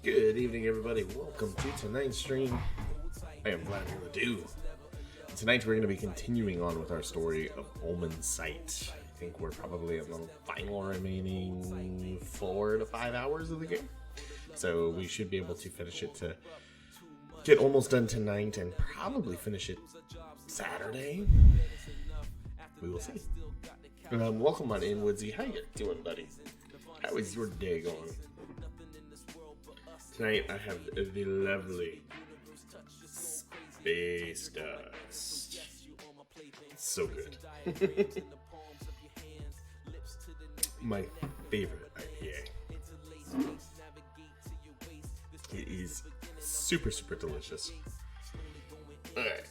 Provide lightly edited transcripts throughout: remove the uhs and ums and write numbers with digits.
Good evening, everybody. Welcome to tonight's stream. I am Vladimir Ledoux. Tonight we're going to be continuing on with our story of Omensight. I think we're probably in the final remaining 4 to 5 hours of the game. So we should be able to finish it to get almost done tonight and probably finish it Saturday. We will see. Welcome on in, Woodsy. How you doing, buddy? How is your day going? Tonight I have the lovely Space Dust. It's so good. My favorite IPA. It is super, super delicious. Alright.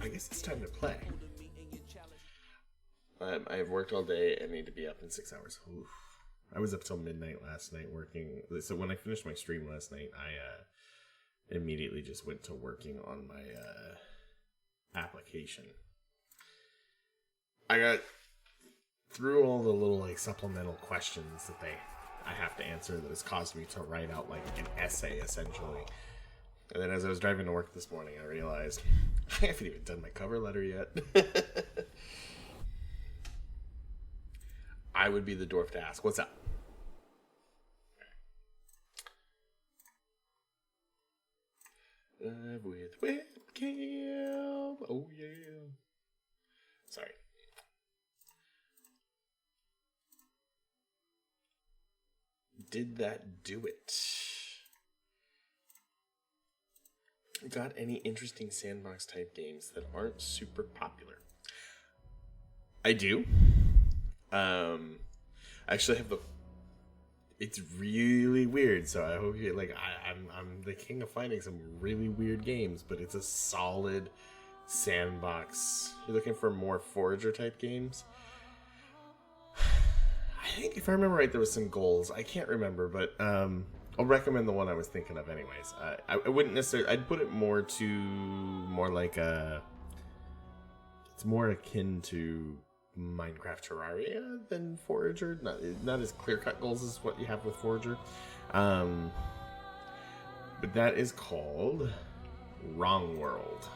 I guess it's time to play. I have worked all day and need to be up in 6 hours. Oof. I was up till midnight last night working. So when I finished my stream last night, I immediately just went to working on my application. I got through all the little supplemental questions that I have to answer that has caused me to write out an essay essentially. And then as I was driving to work this morning, I realized I haven't even done my cover letter yet. I would be the dwarf to ask, what's up? Live with webcam. Oh, yeah. Sorry. Did that do it? Got any interesting sandbox type games that aren't super popular? I do. I actually have it's really weird, so I hope you I'm the king of finding some really weird games, but it's a solid sandbox. You're looking for more forager type games? I think if I remember right, there was some goals. I can't remember, but I'll recommend the one I was thinking of anyways. I wouldn't necessarily, I'd put it more like it's more akin to Minecraft Terraria than Forager. Not as clear-cut goals as what you have with Forager. But that is called Wrong World.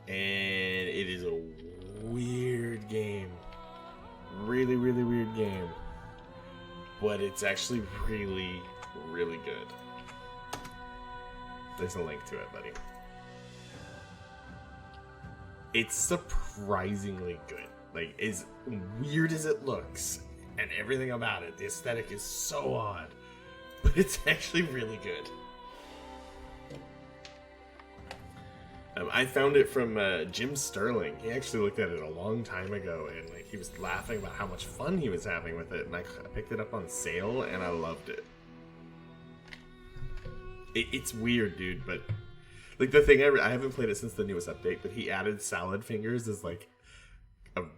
And it is a weird game. Really, really weird game. But it's actually really, really good. There's a link to it, buddy. It's surprisingly good. As weird as it looks, and everything about it, the aesthetic is so odd, but it's actually really good. I found it from Jim Sterling. He actually looked at it a long time ago, and he was laughing about how much fun he was having with it, and I picked it up on sale, and I loved it. It's weird, dude, but the thing I haven't played it since the newest update, but he added Salad Fingers as a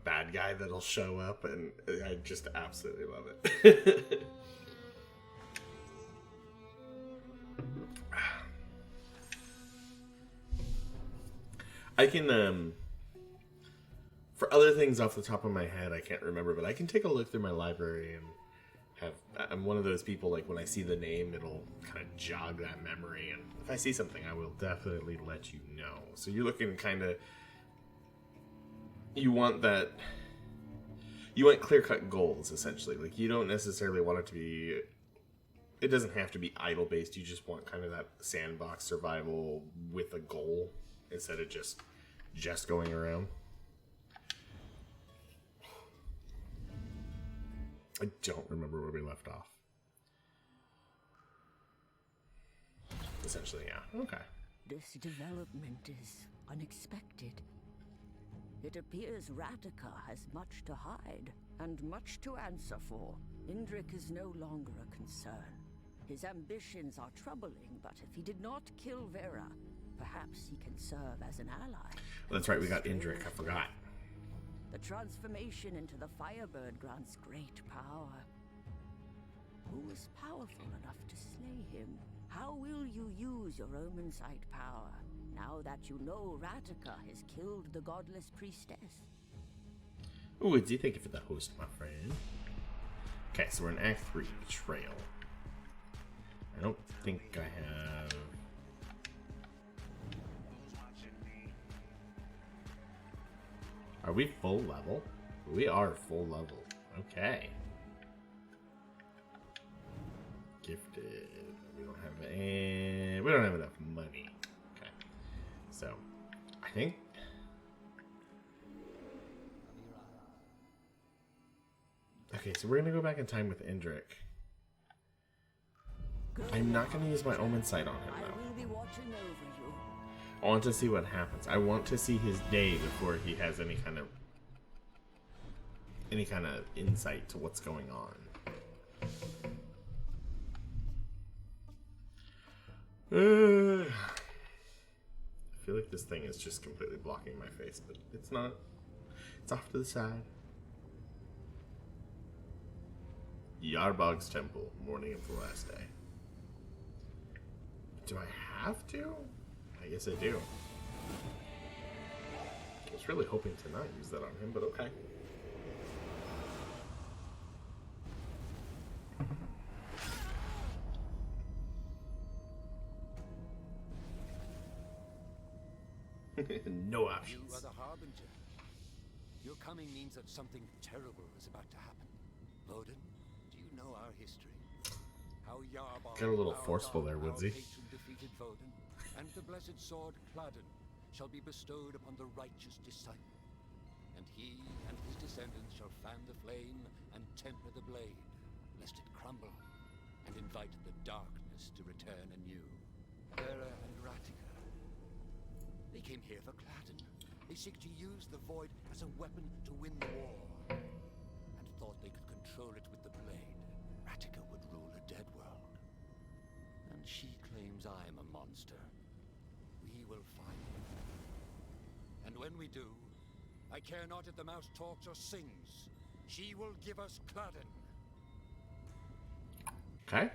bad guy that'll show up, and I just absolutely love it. I can for other things off the top of my head I can't remember, but I can take a look through my library and I'm one of those people, when I see the name, it'll kind of jog that memory, and if I see something, I will definitely let you know. So you're looking you want clear-cut goals, essentially. You don't necessarily want it to be, it doesn't have to be idle-based, you just want kind of that sandbox survival with a goal, instead of just going around. I don't remember where we left off. Essentially, yeah. Okay. This development is unexpected. It appears Radika has much to hide and much to answer for. Indrik is no longer a concern. His ambitions are troubling, but if he did not kill Vera, perhaps he can serve as an ally. That's right, we got Indrik, I forgot. The transformation into the Firebird grants great power. Who is powerful enough to slay him? How will you use your Omensight power, now that you know Radika has killed the godless priestess? Ooh, Woodsy, thank you for the host, my friend. Okay, so we're in Act 3, Betrayal. I don't think I have... Are we full level? We are full level. Okay. Gifted. We don't have enough money. Okay. So, I think... Okay, so we're gonna go back in time with Indrik. I'm not gonna use my Omensight on him though. I want to see what happens. I want to see his day before he has any kind of insight to what's going on. I feel like this thing is just completely blocking my face, but it's not. It's off to the side. Yarbog's Temple, morning of the last day. Do I have to? I guess I do. I was really hoping to not use that on him, but okay. No options. You are the Harbinger. Your coming means that something terrible is about to happen. Odin, do you know our history? How Yarbog, got a little forceful there, Woodsy. Defeated Vodun, and the blessed sword Cladden shall be bestowed upon the righteous disciple. And he and his descendants shall fan the flame and temper the blade, lest it crumble, and invite the darkness to return anew. Hera and Ratika. They came here for Cladden. They seek to use the void as a weapon to win the war. And thought they could control it with the blade. Ratika would rule a dead world. And she claims I'm a monster. We will find him. And when we do, I care not if the mouse talks or sings. She will give us Cladden. Okay.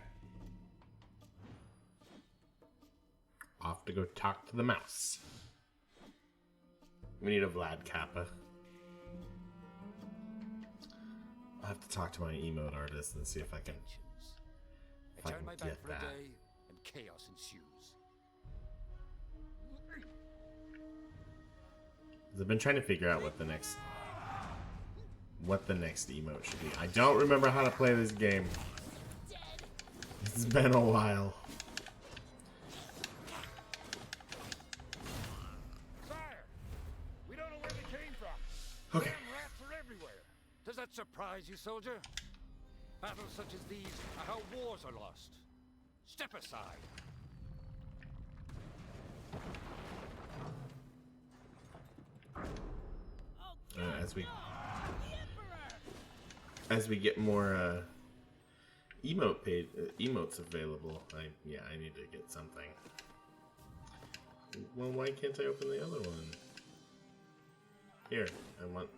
Off to go talk to the mouse. We need a Vlad Kappa. I'll have to talk to my emote artist and see if I can Turn my back get for that. a day, and chaos ensues. I've been trying to figure out what the next emote should be. I don't remember how to play this game. It's been a while. Sire, we don't know where they came from. Okay. Damn rats are everywhere. Does that surprise you, soldier? Battles such as these are how wars are lost. Step aside. As we get more emotes available, I need to get something. Well, why can't I open the other one? Here, I want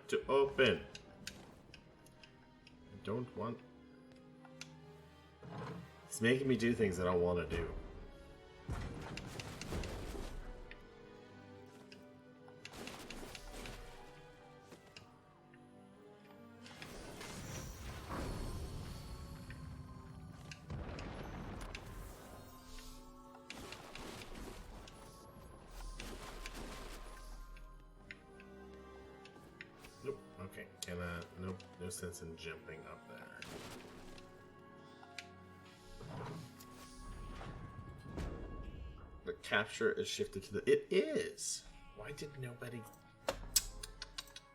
to open. I don't want. It's making me do things I don't want to do. Nope. Okay. Nope. No sense in jumping up there. The capture is shifted to the. It is. Why did nobody?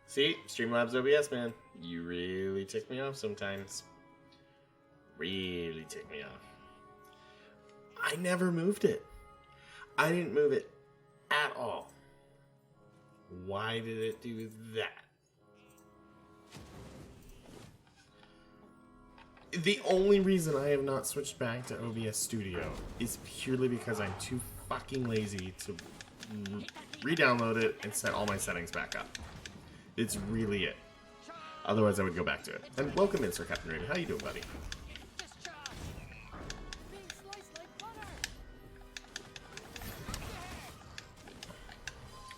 See, Streamlabs OBS, man. You really tick me off sometimes. Really tick me off. I never moved it. I didn't move it at all. Why did it do that? The only reason I have not switched back to OBS Studio is purely because I'm too fucking lazy to re-download it and set all my settings back up. It's really it. Otherwise, I would go back to it. And welcome in, Sir Captain Raven. How you doing, buddy?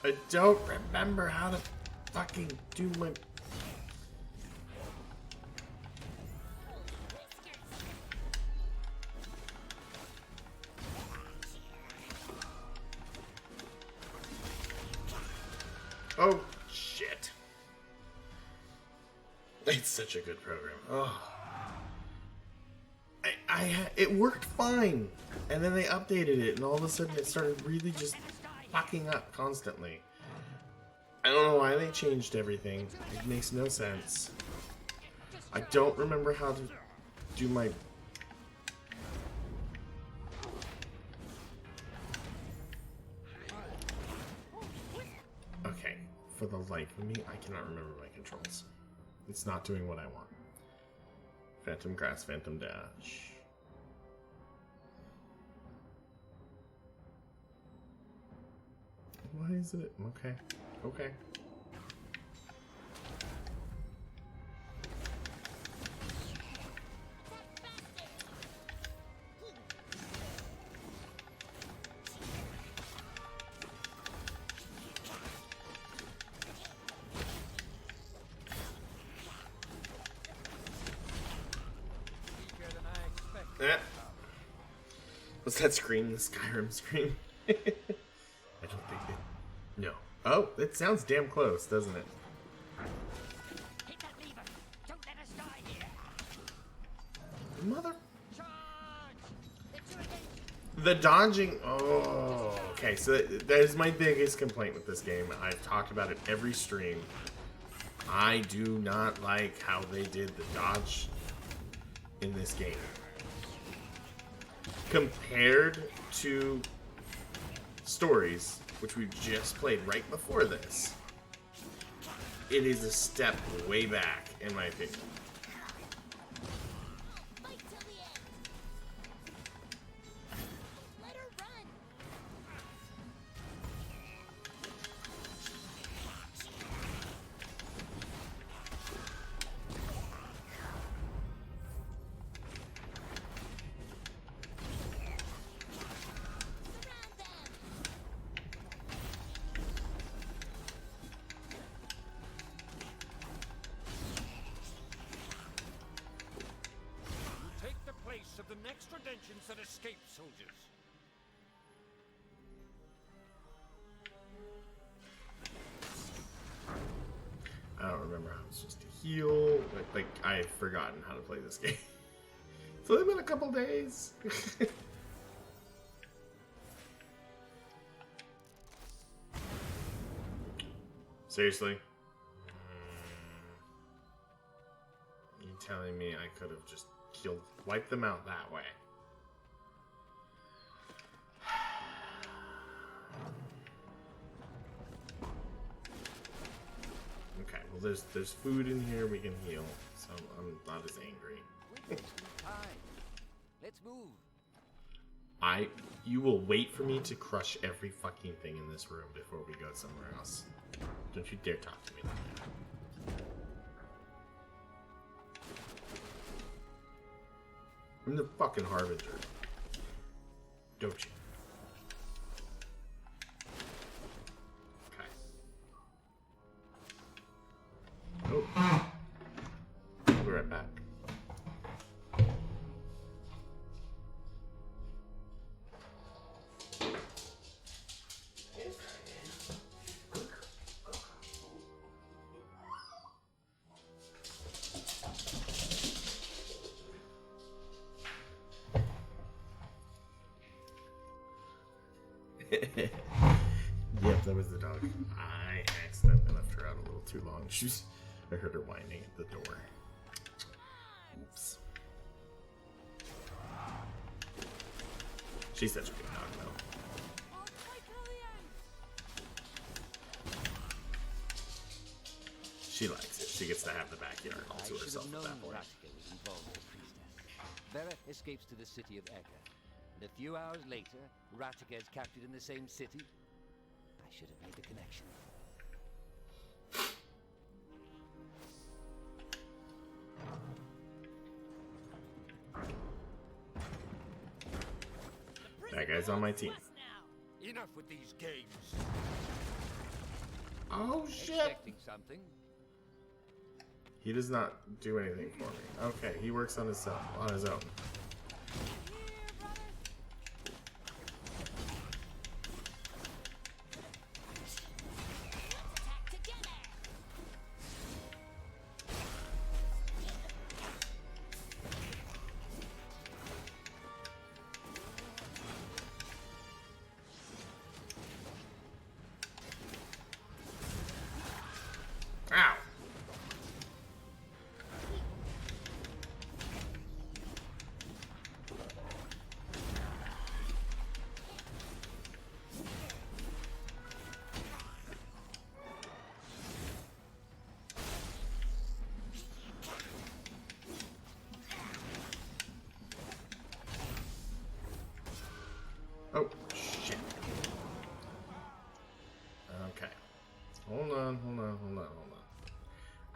I don't remember how to fucking do my... Oh, shit. It's such a good program. Oh. It worked fine. And then they updated it, and all of a sudden it started really just fucking up constantly. I don't know why they changed everything. It makes no sense. I don't remember how to do my... Okay, for the life of me, I cannot remember my controls. It's not doing what I want. Phantom Grass, Phantom Dash. Why is it? Okay. Okay. Was that scream the Skyrim scream? I don't think it... No. Oh, it sounds damn close, doesn't it? Hit that lever! Don't let us die here! Mother... Charge! It's you again! The dodging... Oh, okay, so that is my biggest complaint with this game. I've talked about it every stream. I do not like how they did the dodge in this game. Compared to Stories, which we just played right before this, it is a step way back, in my opinion. Fight till the end! Let her run! Surround them! You take the place of the next redemptions that escaped soldiers. I don't remember how I'm supposed to heal. Like I've forgotten how to play this game. It's only been a couple days. Seriously? You telling me I could have just wiped them out that way? Okay, well there's food in here we can heal, so I'm not as angry. We're wasting time. Let's move. You will wait for me to crush every fucking thing in this room before we go somewhere else. Don't you dare talk to me like that. I'm the fucking Harbinger. Don't you? Okay. Oh. We'll be right back. Yep, that was the dog. I accidentally left her out a little too long. I heard her whining at the door. Oops. She's such a good dog, though. I'll fight till the end! She likes it. She gets to have the backyard all I to should herself have at known that point. Ratika was involved with Priestess. Vera escapes to the city of Eka. And a few hours later, Ratika is captured in the same city. I should have made the connection. That guy's on my team. Enough with these games. Oh shit! Expecting something? He does not do anything for me. Okay, he works on his own.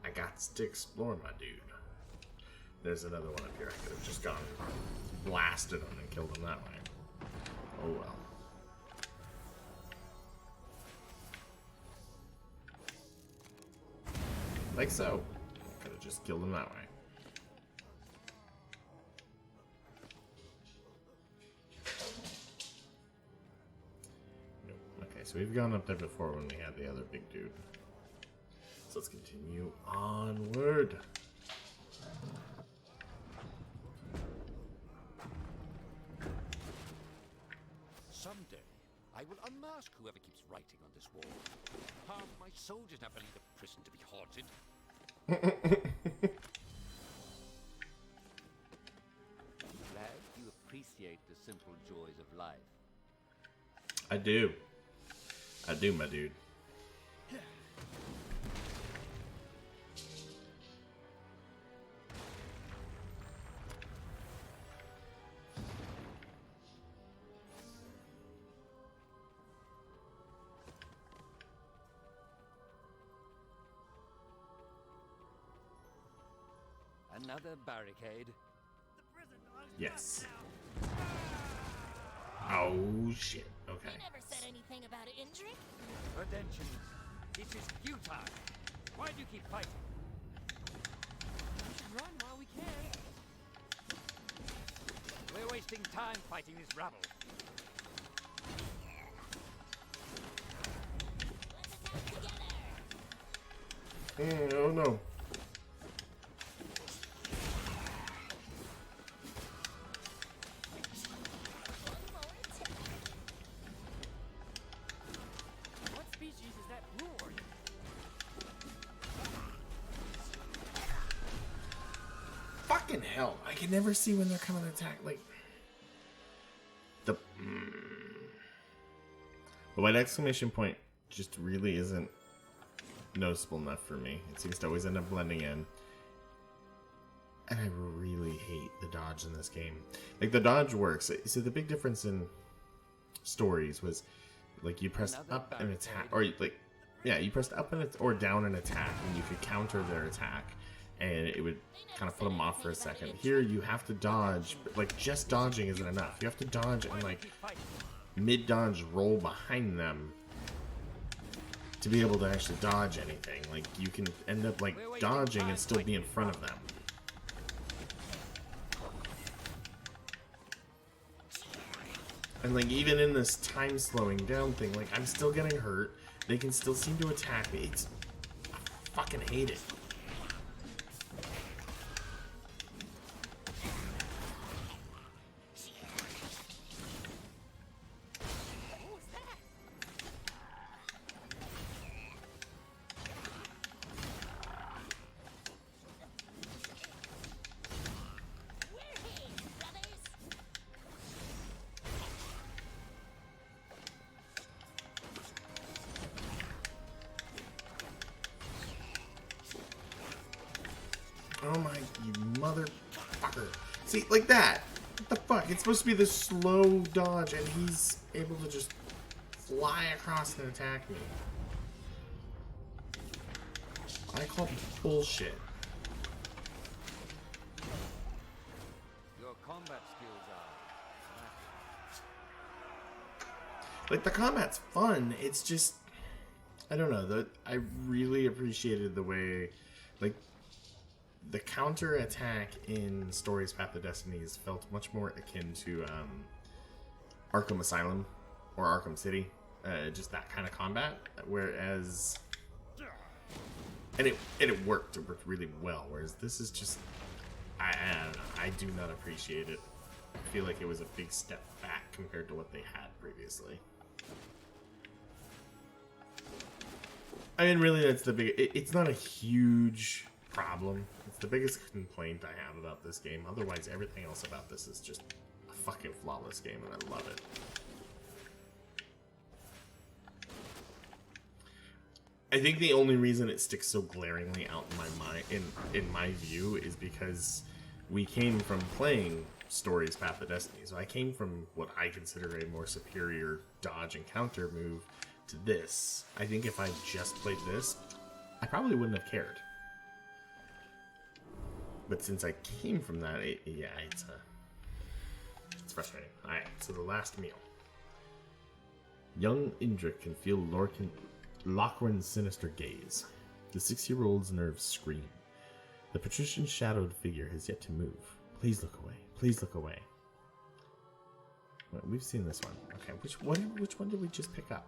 I got to explore, my dude. There's another one up here. I could have just gone blasted him and killed him that way. Oh well. Like so. I could have just killed him that way. Nope. Okay, so we've gone up there before when we had the other big dude. So let's continue onward. Someday, I will unmask whoever keeps writing on this wall. Half my soldiers now believe the prison to be haunted. Glad you appreciate the simple joys of life. I do. I do, my dude. Another barricade. Yes. Oh shit. Okay. You never said anything about Indrik. Redemption. This is futile. Why do you keep fighting? We should run while we can. We're wasting time fighting this rabble. Let's attack together. Oh no. What species is that blue organ? Fucking hell. I can never see when they're coming to attack. Like, the white exclamation point just really isn't noticeable enough for me. It seems to always end up blending in. And I really hate the dodge in this game. Like, the dodge works. So the big difference in stories was, like, you pressed up and attack, or like, yeah, you pressed up and or down and attack, and you could counter their attack, and it would kind of put them off for a second. Here, you have to dodge, but, like, just dodging isn't enough. You have to dodge and, like, mid-dodge roll behind them to be able to actually dodge anything. Like, you can end up, like, dodging and still be in front of them. And, like, even in this time slowing down thing, like, I'm still getting hurt. They can still seem to attack me. It's... I fucking hate it. Who's that? We're here, brothers. Oh my, you motherfucker. See, like that. What the fuck? It's supposed to be this slow dodge, and he's able to just fly across and attack me. I call bullshit. Your combat skills are... Like, the combat's fun. It's just... I don't know. I really appreciated the way... Like, the counter attack in Stories Path of Destinies felt much more akin to Arkham Asylum or Arkham City. Just that kind of combat. Whereas... And it worked. It worked really well. Whereas this is just... I don't know. I do not appreciate it. I feel like it was a big step back compared to what they had previously. I mean, really, that's the big... It's not a huge problem. It's the biggest complaint I have about this game. Otherwise, everything else about this is just a fucking flawless game, and I love it. I think the only reason it sticks so glaringly out in my mind, in my view, is because we came from playing Stories Path of Destiny. So I came from what I consider a more superior dodge and counter move to this. I think if I just played this, I probably wouldn't have cared. But since I came from that, yeah, it's frustrating. Alright, so the last meal. Young Indrik can feel Lochran's sinister gaze. The 6-year-old's nerves scream. The patrician shadowed figure has yet to move. Please look away. Please look away. Well, we've seen this one. Okay, which one did we just pick up?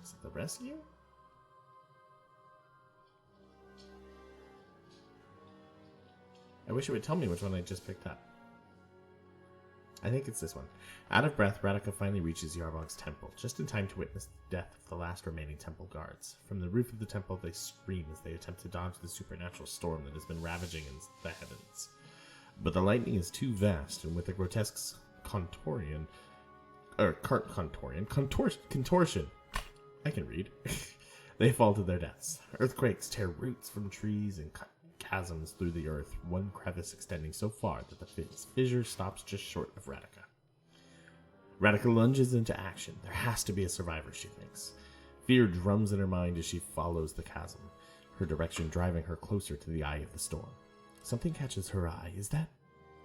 Is it the rescue? I wish it would tell me which one I just picked up. I think it's this one. Out of breath, Radika finally reaches Yarbog's temple, just in time to witness the death of the last remaining temple guards. From the roof of the temple, they scream as they attempt to dodge the supernatural storm that has been ravaging in the heavens. But the lightning is too vast, and with a grotesque contortion, I can read. They fall to their deaths. Earthquakes tear roots from trees and cut chasms through the earth, one crevice extending so far that the fissure stops just short of Radika. Radika lunges into action. There has to be a survivor, she thinks. Fear drums in her mind as she follows the chasm, her direction driving her closer to the eye of the storm. Something catches her eye. Is that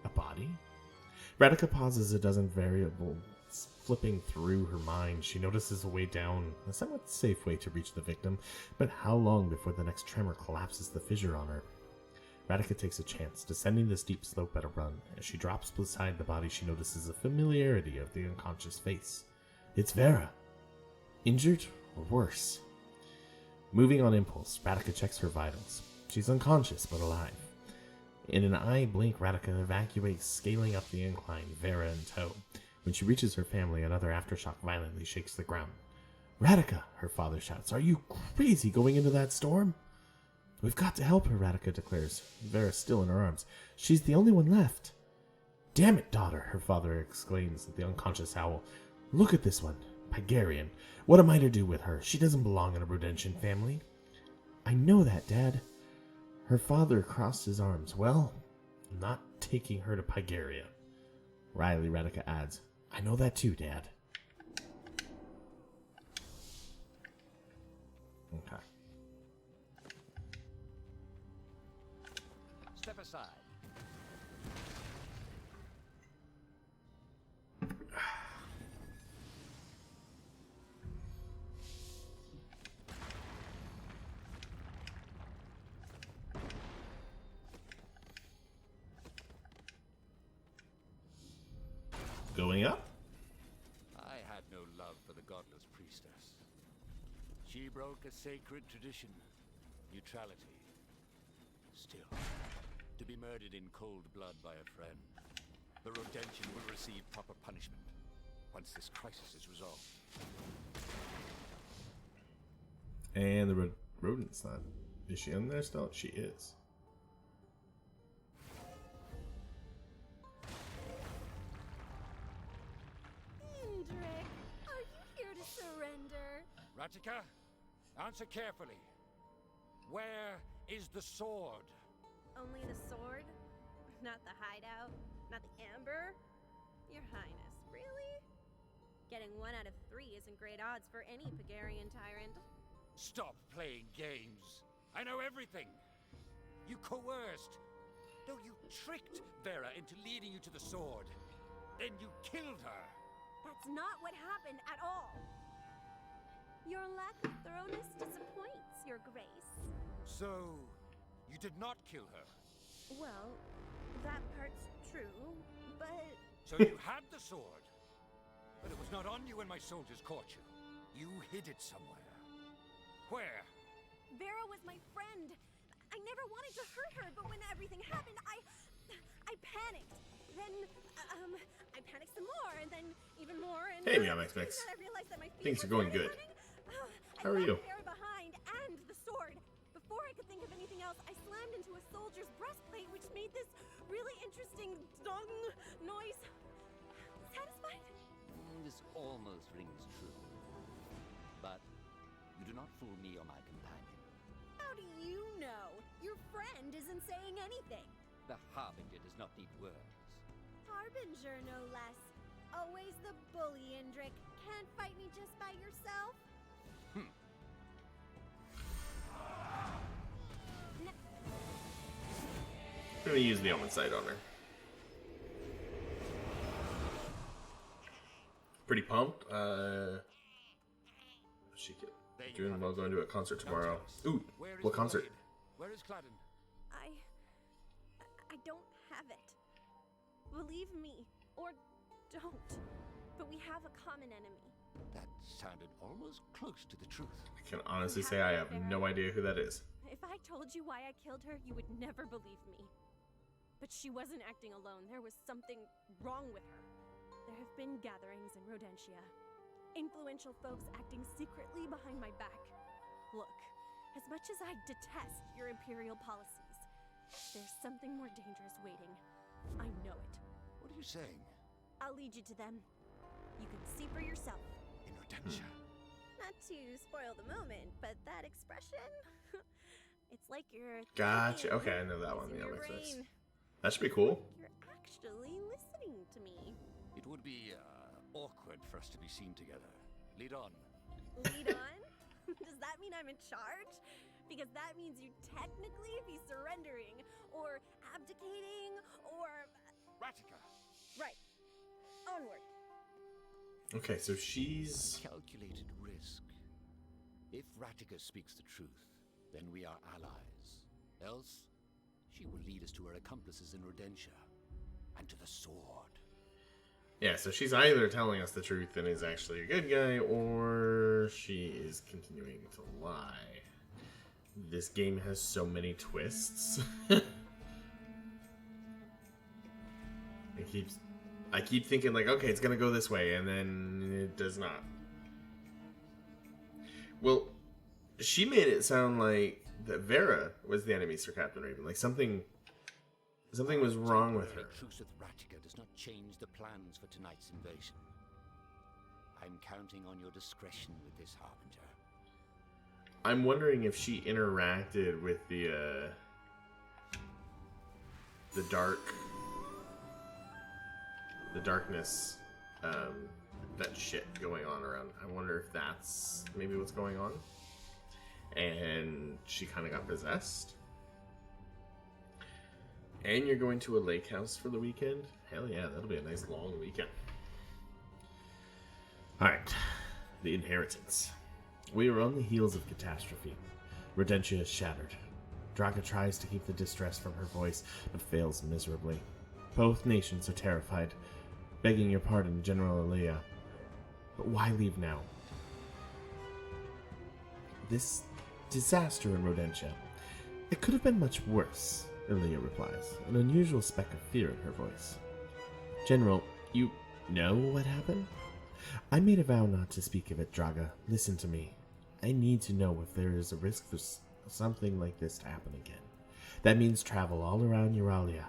a body? Radika pauses a dozen variables flipping through her mind. She notices a way down, a somewhat safe way to reach the victim, but how long before the next tremor collapses the fissure on her? Radika takes a chance, descending the steep slope at a run. As she drops beside the body, she notices a familiarity of the unconscious face. It's Vera. Injured or worse? Moving on impulse, Radika checks her vitals. She's unconscious but alive. In an eye blink, Radika evacuates, scaling up the incline, Vera in tow. When she reaches her family, another aftershock violently shakes the ground. Radika, her father shouts, are you crazy going into that storm? We've got to help her, Radika declares, Vera still in her arms. She's the only one left. Damn it, daughter, her father exclaims at the unconscious owl. Look at this one, Pygarian. What am I to do with her? She doesn't belong in a Prudentian family. I know that, Dad. Her father crossed his arms. Well, I'm not taking her to Pygaria. Riley, Radika adds, I know that too, Dad. Okay. Step aside. Going up? I had no love for the godless priestess. She broke a sacred tradition. Neutrality. Still, to be murdered in cold blood by a friend. The Rodentian will receive proper punishment once this crisis is resolved. And the rodent's not. Is she in there still? She is. Indrik, are you here to surrender? Radika, answer carefully. Where is the sword? Only the sword? Not the hideout? Not the amber? Your Highness, really? Getting 1 out of 3 isn't great odds for any Pygarian tyrant. Stop playing games. I know everything. You coerced. No, you tricked Vera into leading you to the sword. Then you killed her. That's not what happened at all. Your lack of thoroughness disappoints, Your Grace. So, you did not kill her? Well, that part's true, but... So you had the sword? But it was not on you when my soldiers caught you. You hid it somewhere. Where? Vera was my friend. I never wanted to hurt her, but when everything happened, I panicked. Then, I panicked some more, and then even more, and... Hey, Meow Max Mix. I realized that my feet Things are were going good. running. How are you? I left Vera behind, and the sword. Before I could think of anything else, I slammed into a soldier's breastplate, which made this really interesting dong noise. Satisfied? This almost rings true. But you do not fool me or my companion. How do you know? Your friend isn't saying anything. The Harbinger does not need words. Harbinger, no less. Always the bully, Indrik. Can't fight me just by yourself. gonna use the Omensight on her. Pretty pumped. She doing well going to a concert tomorrow. Ooh, what concert? Where is Cladden? I don't have it. Believe me, or don't. But we have a common enemy. That sounded almost close to the truth. I can honestly say I have no idea who that is. If I told you why I killed her, you would never believe me. But she wasn't acting alone. There was something wrong with her. There have been gatherings in Rodentia. Influential folks acting secretly behind my back. Look, as much as I detest your imperial policies, there's something more dangerous waiting. I know it. What are you saying? I'll lead you to them. You can see for yourself. In Rodentia? Not to spoil the moment, but that expression... it's like you're... Gotcha. thinking, Okay, I know that one. using Yeah, your makes sense. brain. That should be cool. You're actually listening to me. It would be awkward for us to be seen together. Lead on. Lead on? Does that mean I'm in charge? Because that means you technically be surrendering, or abdicating, or... Ratica! Right. Onward. Okay, so she's... Calculated risk. If Ratica speaks the truth, then we are allies. Else, she will lead us to her accomplices in Rodentia, and to the sword. Yeah, so she's either telling us the truth and is actually a good guy, or she is continuing to lie. This game has so many twists. I keep thinking like, okay, it's gonna go this way, and then it does not. Well, she made it sound like that Vera was the enemy, Sir Captain Raven. Like something was wrong with her. Truce with Ratica does not change the plans for tonight's invasion. I'm counting on your discretion with this, Harbinger. I'm wondering if she interacted with the darkness, that shit going on around. I wonder if that's maybe what's going on. And she kind of got possessed. And you're going to a lake house for the weekend? Hell yeah, that'll be a nice long weekend. Alright, the inheritance. We are on the heels of catastrophe. Rodentia is shattered. Draga tries to keep the distress from her voice, but fails miserably. Both nations are terrified. Begging your pardon, General Elia. But why leave now? This disaster in Rodentia. It could have been much worse, Elia replies, an unusual speck of fear in her voice. General, you know what happened? I made a vow not to speak of it, Draga. Listen to me. I need to know if there is a risk for something like this to happen again. That means travel all around Euralia.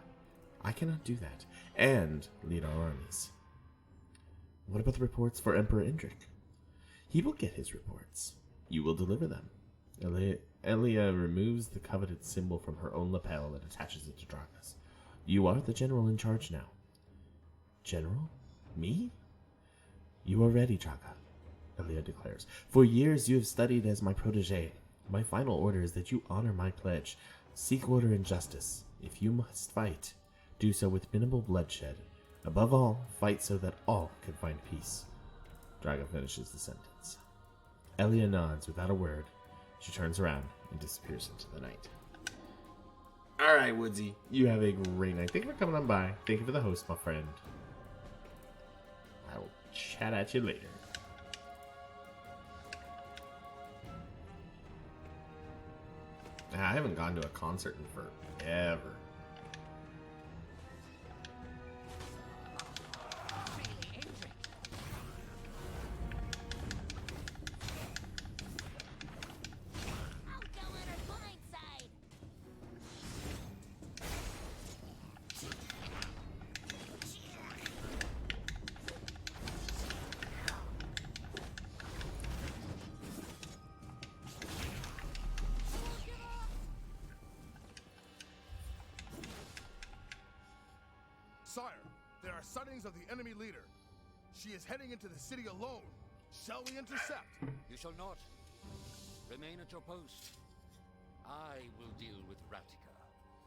I cannot do that, and lead our armies. What about the reports for Emperor Indrik? He will get his reports. You will deliver them. Elia removes the coveted symbol from her own lapel and attaches it to Draga's. You are the general in charge now. General? Me? You are ready, Draga, Elia declares. For years you have studied as my protege. My final order is that you honor my pledge. Seek order and justice. If you must fight, do so with minimal bloodshed. Above all, fight so that all can find peace. Draga finishes the sentence. Elia nods without a word. She turns around and disappears into the night. Alright, Woodsy. You have a great night. Thank you for coming on by. Thank you for the host, my friend. I will chat at you later. I haven't gone to a concert in forever. I'll go on her blind side. Sire, there are sightings of the enemy leader. She is heading into the city alone. Shall we intercept? You shall not. Remain at your post. I will deal with Ratica.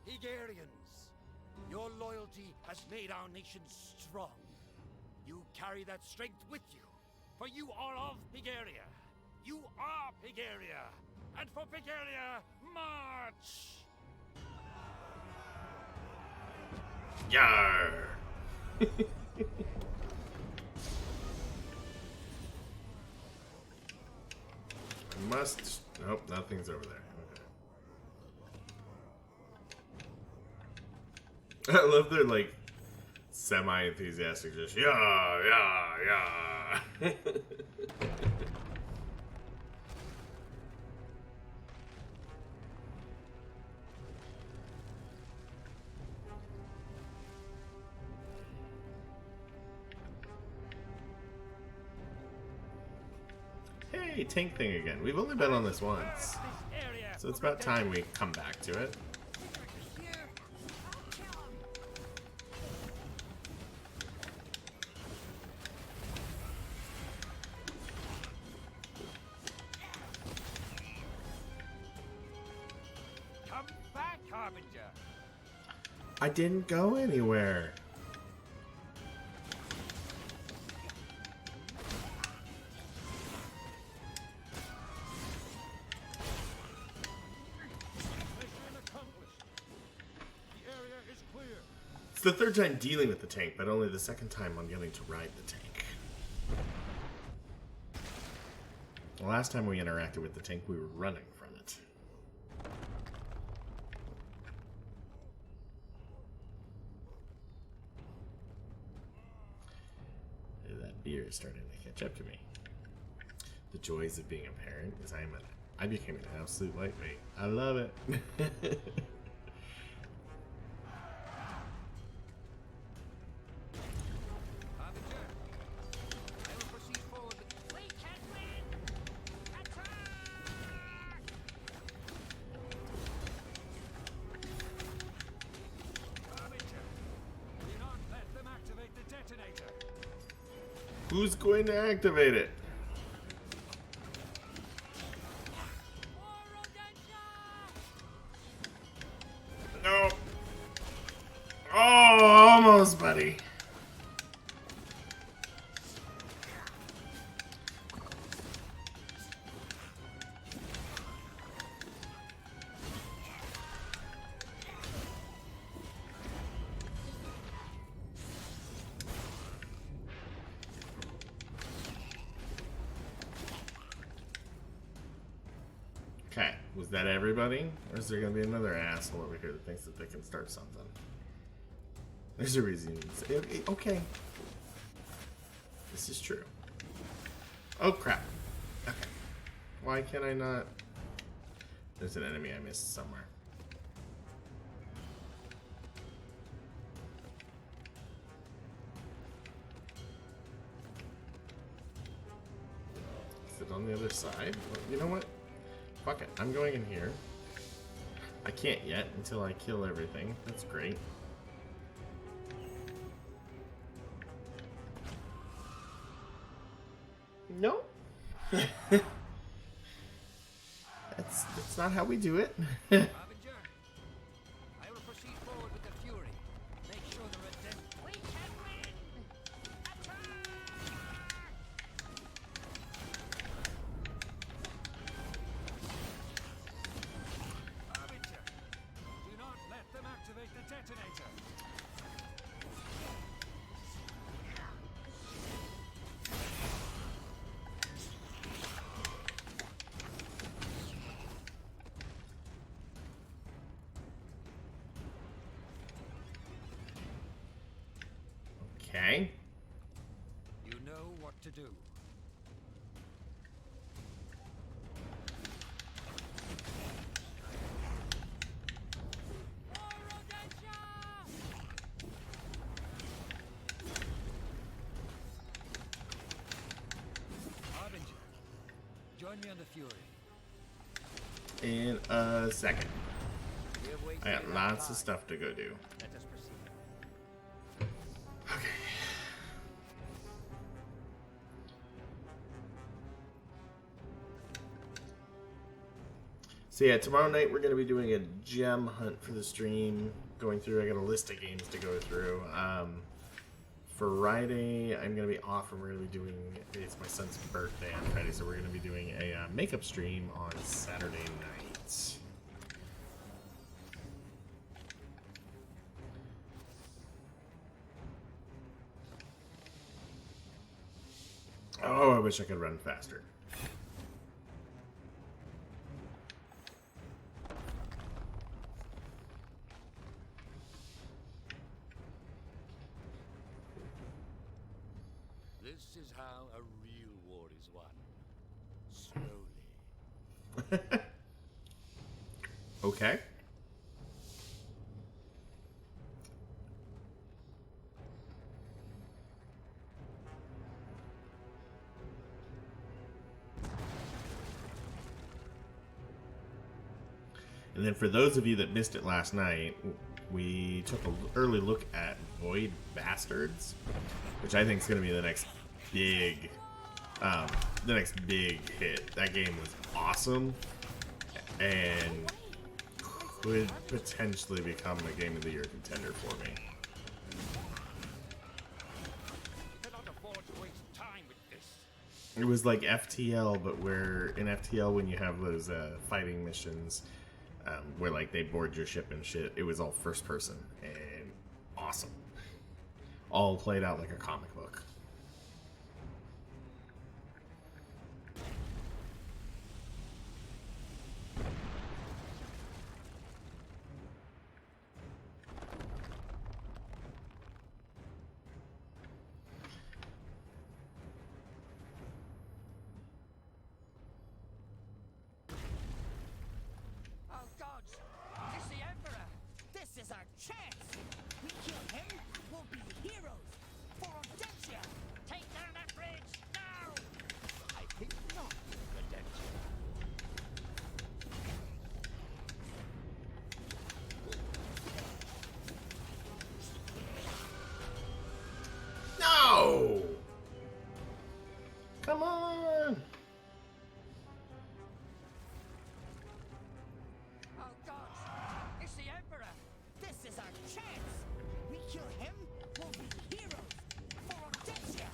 Hegarians, Your loyalty has made our nation strong. You carry that strength with you, for you are of Pigaria. You are Pigaria, and for Pigaria, march! Yar! I must. Nope, nothing's over there. Okay. I love their like semi-enthusiastic, just yeah. Hey, tank thing again. We've only been on this once, so it's about time we come back to it. Come back, Harbinger! I didn't go anywhere. It's the third time dealing with the tank, but only the second time I'm getting to ride the tank. The last time we interacted with the tank, we were running from it. That beer is starting to catch up to me. The joys of being a parent is I became an absolute lightweight. I love it. Who's going to activate it? No. Oh, almost, buddy. Okay, was that everybody? Or is there gonna be another asshole over here that thinks that they can start something? There's a reason. Okay. This is true. Oh crap. Okay. Why can I not? There's an enemy I missed somewhere. Is it on the other side? Well, you know what? Fuck it. I'm going in here. I can't yet until I kill everything. That's great. No. That's not how we do it. Harbinger, I will proceed forward with the Fury. Make sure the redemption. We can win! Attack! Harbinger, do not let them activate the detonator. Okay. You know what to do. Harbinger, join me on the Fury. In a second. We have wasted I got enough lots time. of stuff to go do. Let us proceed. Okay. So yeah, tomorrow night we're going to be doing a gem hunt for the stream. Going through, I got a list of games to go through. Friday, I'm going to be off and we're going to be doing, it's my son's birthday on Friday, so we're going to be doing a makeup stream on Saturday night. Oh, I wish I could run faster. This is how a real war is won. Slowly. Okay. And then for those of you that missed it last night, we took an early look at Void Bastards, which I think is going to be the next big hit. That game was awesome and could potentially become a Game of the Year contender for me. You cannot afford to waste time with this. It was like FTL, but where in FTL when you have those fighting missions where like they board your ship and shit, it was all first person and awesome. All played out like a comic book. Oh gods! It's the Emperor! This is our chance! We kill him, we'll be heroes! For Audentia! Take down that bridge, now! I think not, Redemption. No! Come on! Oh gods! It's the Emperor! This is our chance! We kill him, we'll be heroes! For Audentia!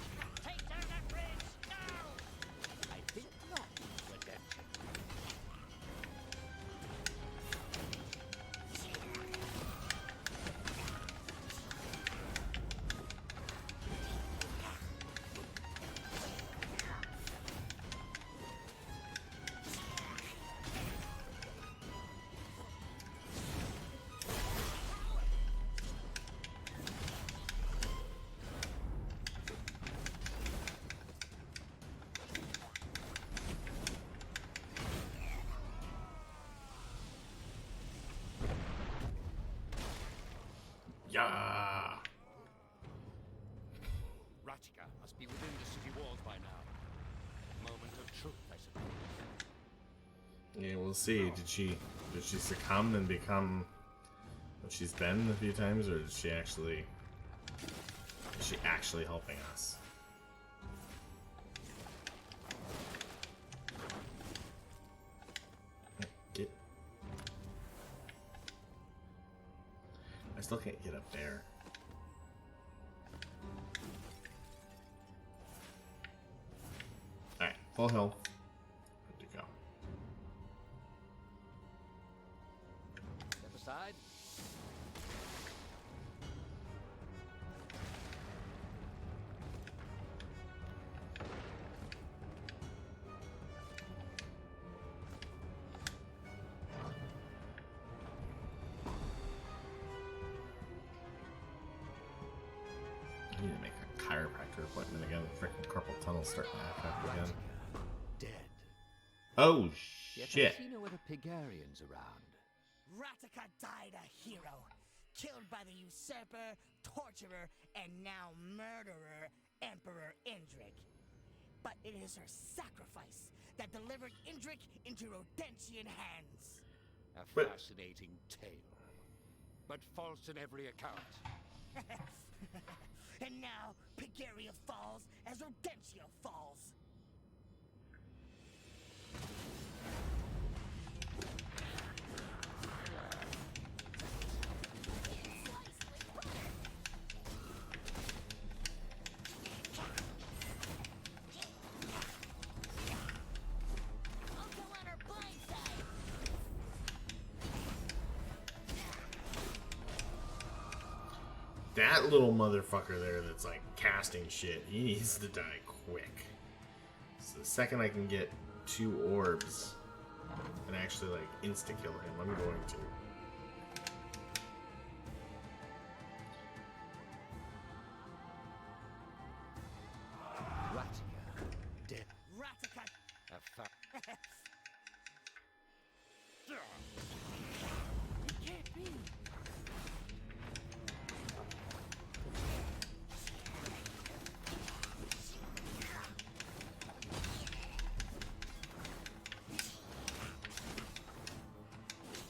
Take down that bridge, now! I think not, Redemption. Yeah! Ratika must be within the city walls by now. Moment of truth, I suppose. Yeah, we'll see. Did she succumb and become what she's been a few times, or is she actually helping us? Get. I still can't get up there. Alright, full health. Good to go. Step aside. I need to make a chiropractor appointment again. Freaking carpal tunnel starting to act up again. Dead. Oh Yet shit! I see no other Pegarians around. Ratika died a hero, killed by the usurper, torturer, and now murderer, Emperor Indrik. But it is her sacrifice that delivered Indrik into Rodentian hands. A But- fascinating tale. But false in every account. And now, Pegaria falls as Rodentia falls. That little motherfucker there that's like casting shit, he needs to die quick. So the second I can get 2 orbs and actually like insta-kill him, I'm going to. Ratica. Dead. Ratica. It can't be.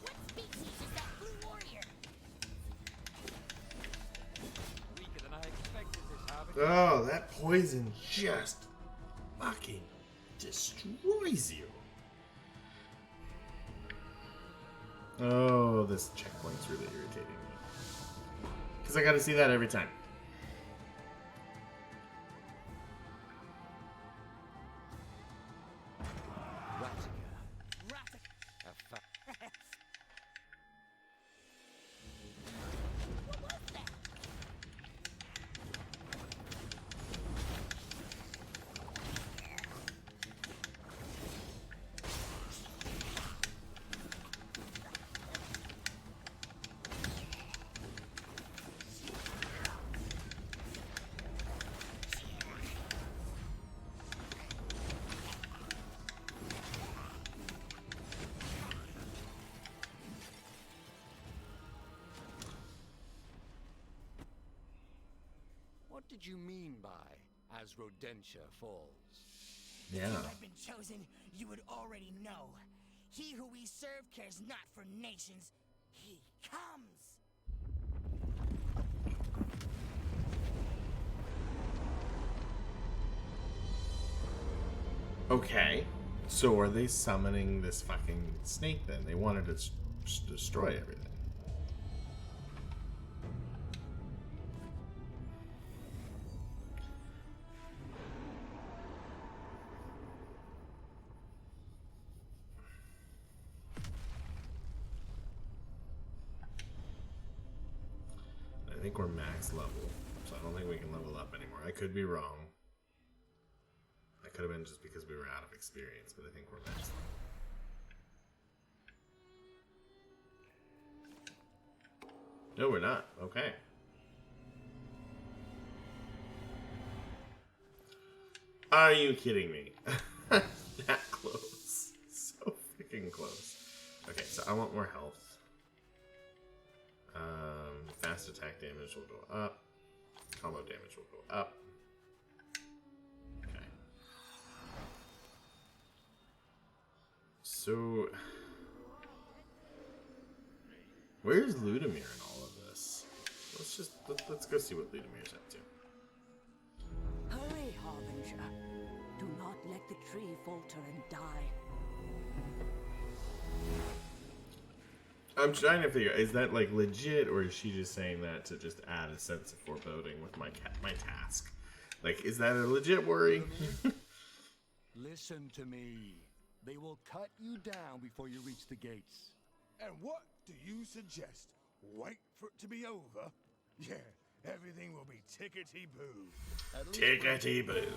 What species is that blue warrior? Weaker than I expected this habit. Oh, that poison just fucking destroys you. Oh, this checkpoint's really irritating me. Because I gotta see that every time. Ratica. Ratica. A fa- What was that? What did you mean by as Rodentia falls? Yeah. If you had been chosen, you would already know. He who we serve cares not for nations. He comes. Okay. So are they summoning this fucking snake then? They wanted to destroy everything. I think we're max level, so I don't think we can level up anymore. I could be wrong. That could have been just because we were out of experience, but I think we're max level. No, we're not. Okay. Are you kidding me? That close. So freaking close. Okay, so I want more health. Fast attack damage will go up. Combo damage will go up. Okay. So, where's Ludimir in all of this? Let's go see what Ludimir's up to. Hurry, Harbinger. Do not let the tree falter and die. I'm trying to figure, is that like legit, or is she just saying that to just add a sense of foreboding with my task? Like, is that a legit worry? Listen to me. They will cut you down before you reach the gates. And what do you suggest? Wait for it to be over? Yeah, everything will be tickety-boo. At least Tickety-boo.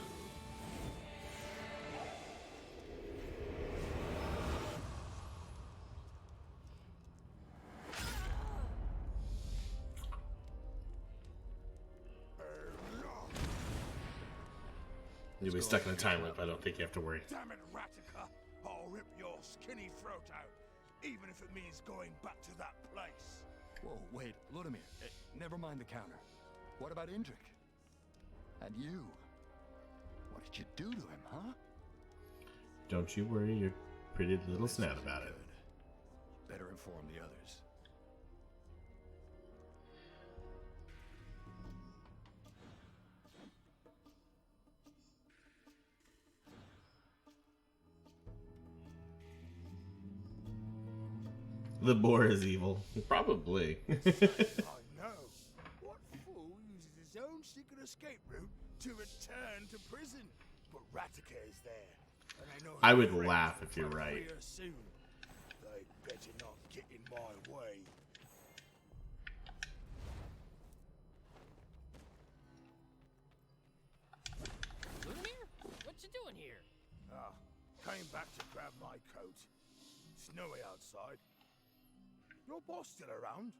You'll be stuck in a time loop. I don't think you have to worry. Damn it, Ratica! I'll rip your skinny throat out, even if it means going back to that place. Whoa, wait, Ludimir. Never mind the counter. What about Indrik? And you? What did you do to him, huh? Don't you worry your pretty little snout about it. Good. Better inform the others. The boar is evil. Probably. I know. What fool uses his own secret escape route to return to prison? But Ratica is there. And I know I her would friends laugh will if you're come right. here soon. They better not get in my way. my coat. Snowy outside. Your boss still around?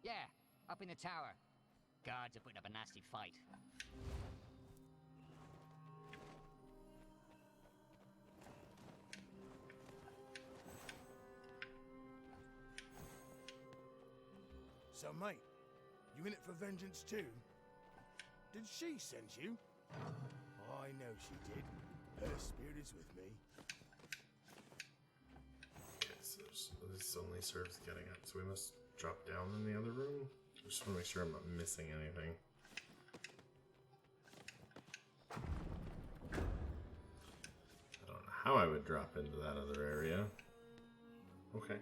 Yeah, up in the tower. Guards are putting up a nasty fight. So, mate, you in it for vengeance too? Did she send you? I know she did. Her spirit is with me. Okay, so this only serves getting up, so we must drop down in the other room. I just want to make sure I'm not missing anything. I don't know how I would drop into that other area. Okay.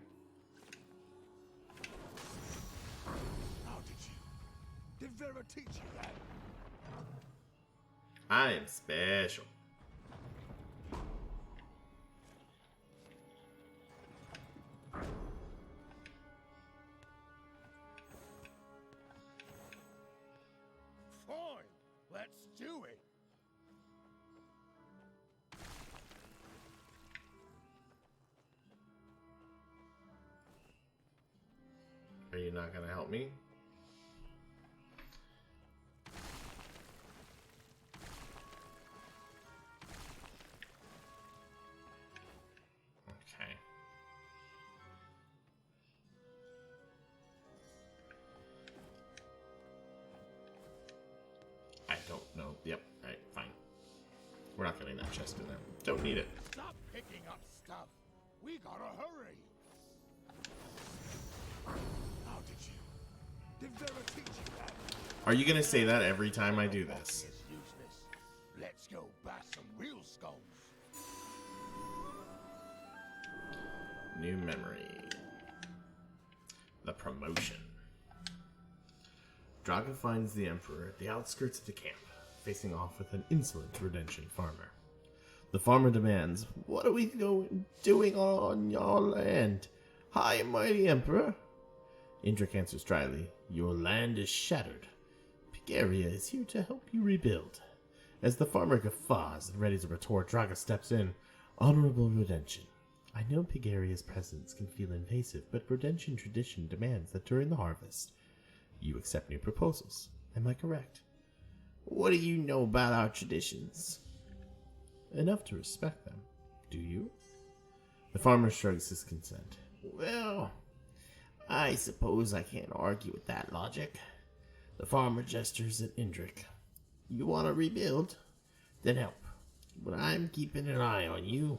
How did you? Did Vera teach you that? I am special. Fine, let's do it. Are you not going to help me? Okay. I don't know. Yep. Alright, fine. We're not getting that chest in there. Don't need it. Stop picking up stuff. We gotta hurry. How did you? Did Vera teach you that? Are you going to say that every time I do this? It's useless. Let's go bash some real skulls. New memory. The promotion. Draga finds the Emperor at the outskirts of the camp, facing off with an insolent Redemption farmer. The farmer demands, "What are we doing on your land? High and mighty Emperor." Indrik answers dryly, "Your land is shattered. Pigaria is here to help you rebuild." As the farmer guffaws and ready to retort, Draga steps in. "Honorable Redemption, I know Pigaria's presence can feel invasive, but Redemption tradition demands that during the harvest, you accept new proposals. Am I correct?" "What do you know about our traditions?" "Enough to respect them. Do you?" The farmer shrugs his consent. "Well, I suppose I can't argue with that logic." The farmer gestures at Indrik. "You want to rebuild? Then help. But I'm keeping an eye on you."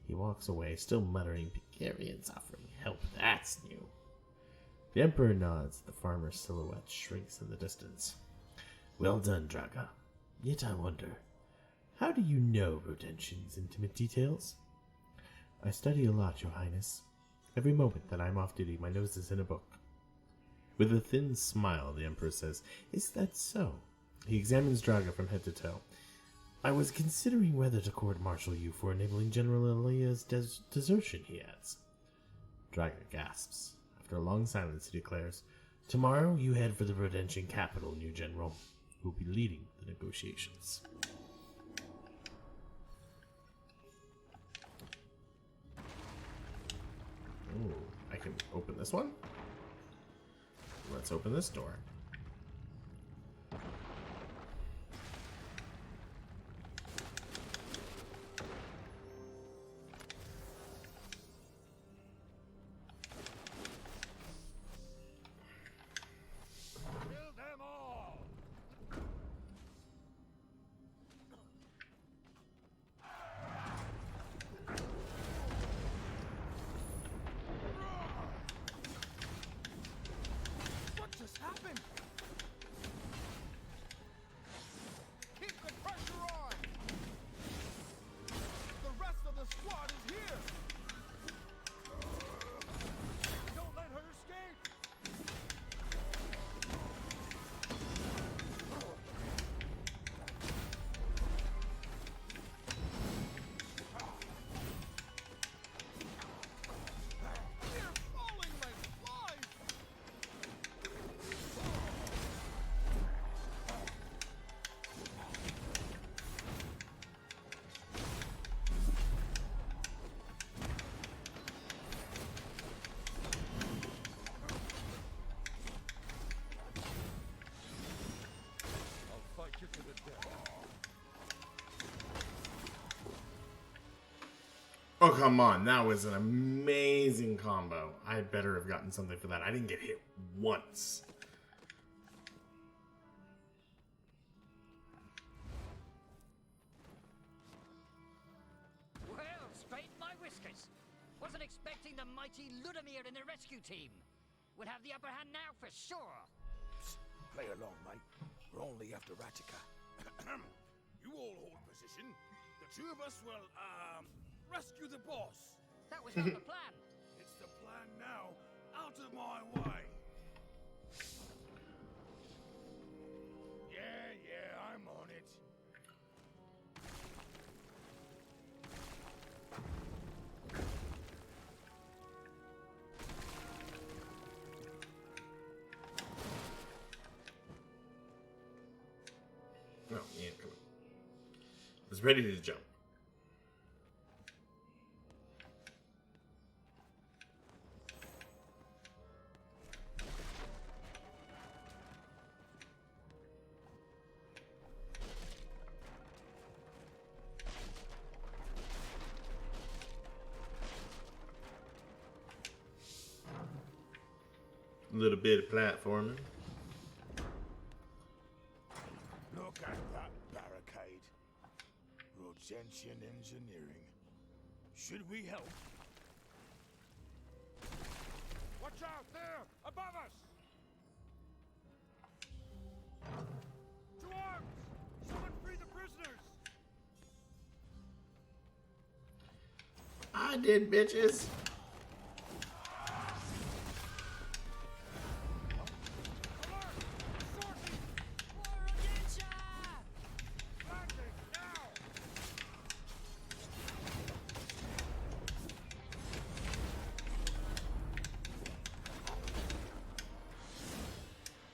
He walks away, still muttering, "Pigarians offering help, that's new." The Emperor nods. The farmer's silhouette shrinks in the distance. "Well done, Draga. Yet I wonder, how do you know Rodention's intimate details?" "I study a lot, Your Highness. Every moment that I'm off duty, my nose is in a book." With a thin smile, the Emperor says, "Is that so?" He examines Draga from head to toe. "I was considering whether to court-martial you for enabling General Elia's desertion," he adds. Draga gasps. After a long silence, he declares, "Tomorrow you head for the Rodention capital, new general, who will be leading the negotiations." Ooh, I can open this one? Let's open this door. Kill them all! What just happened? Oh, come on. That was an amazing combo. I better have gotten something for that. I didn't get hit once. Well, straighten my whiskers. Wasn't expecting the mighty Ludimir in the rescue team. We'll have the upper hand now for sure. Psst, play along, mate. We're only after Ratica. You all hold position. The two of us will, rescue the boss. That was not the plan. It's the plan now. Out of my way. Yeah, I'm on it. No, he ain't coming. I was ready to jump. A little bit of platforming. Look at that barricade. Rogentian engineering. Should we help? Watch out there! Above us! To arms! Someone free the prisoners! I did, bitches.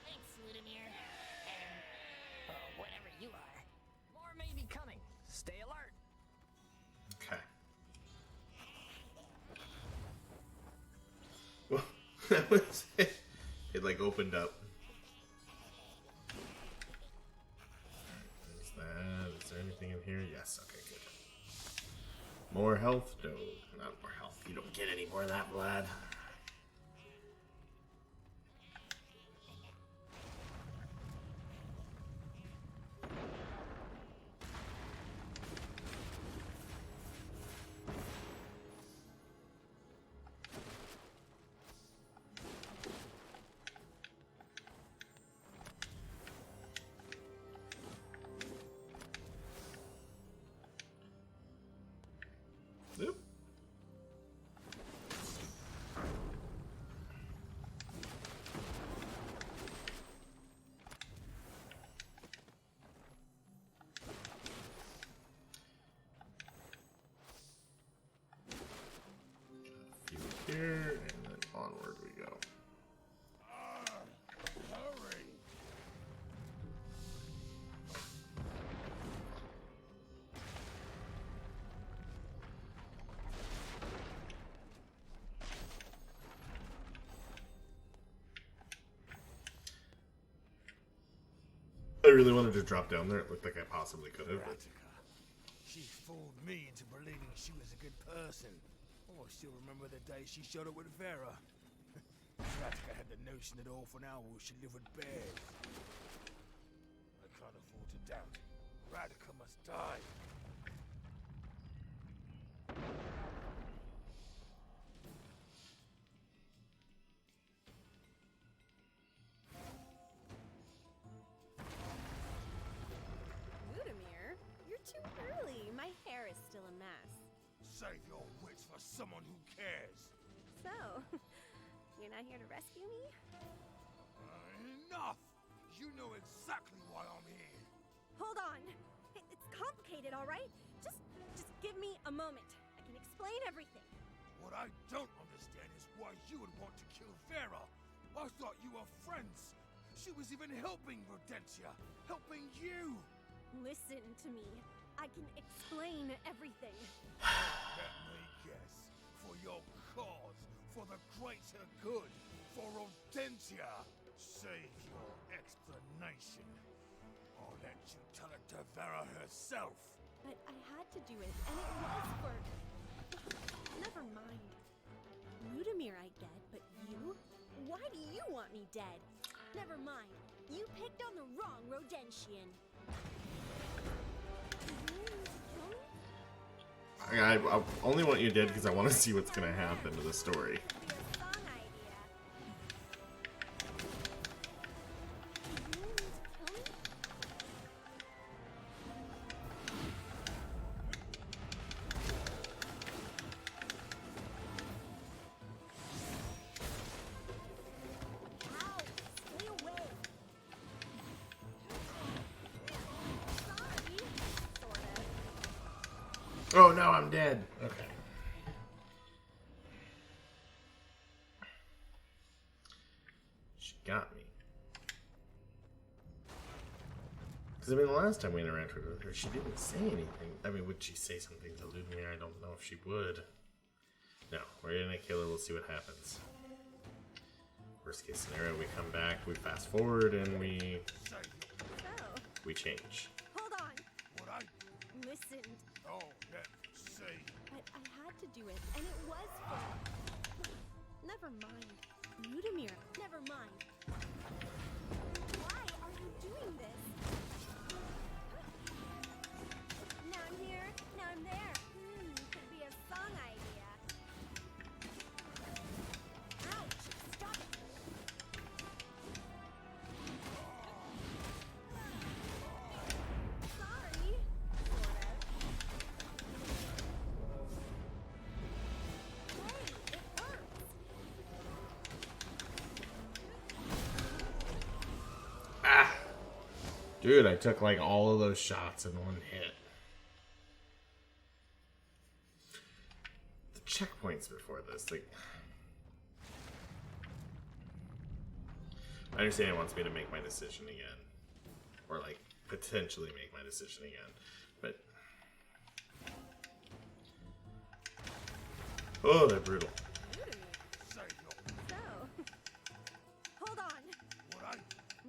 Thanks, Ludimir. And, whatever you are. More may be coming. Stay alert. Okay. Well, that was it. It like opened up. Is there anything in here? Yes. Okay, good. More health? No, not more health. You don't get any more of that, Vlad. Yep. A few here, and then onward we go. Hurry! I really wanted to drop down there. It looked like I possibly could have. But Ratica. She fooled me into believing she was a good person. Oh, I still remember the day she showed up with Vera. Ratica had the notion that orphan owls should live with bears. I can't afford to doubt. Ratica must die. Ludimir, you're too early. My hair is still a mess. Save your wits for someone who cares. So, you're not here to rescue me? Enough! You know exactly why I'm here. Hold on. It's complicated, all right? Just give me a moment. I can explain everything. What I don't understand is why you would want to kill Vera. I thought you were friends. She was even helping Rodentia. Helping you. Listen to me. I can explain everything. Let me guess. For your cause. For the greater good. For Rodentia. Save your explanation. I'll let you tell it to Vera herself. But I had to do it, and it was for Never mind. Ludimir I get, but you? Why do you want me dead? Never mind. You picked on the wrong Rodentian. I only want you dead because I want to see what's going to happen to the story. Oh no, I'm dead. Okay. She got me. Because, I mean, the last time we interacted with her, she didn't say anything. I mean, would she say something to Ludimir? I don't know if she would. No, we're gonna kill her. We'll see what happens. Worst case scenario, we come back, we fast forward, and we change. Hold on. What I Listened. oh let's see. But I had to do it, and it was fun. Never mind. Ludimir, never mind. Why are you doing this? Now I'm here, now I'm there. Could be a song idea. Ouch! Stop it! Sorry. Sort of. Hey, it hurts. Ah! Dude, I took like all of those shots in one hit. The checkpoints before this, like... I understand it wants me to make my decision again. Or like, potentially make my decision again. But... oh, they're brutal. Say your So, hold on. what I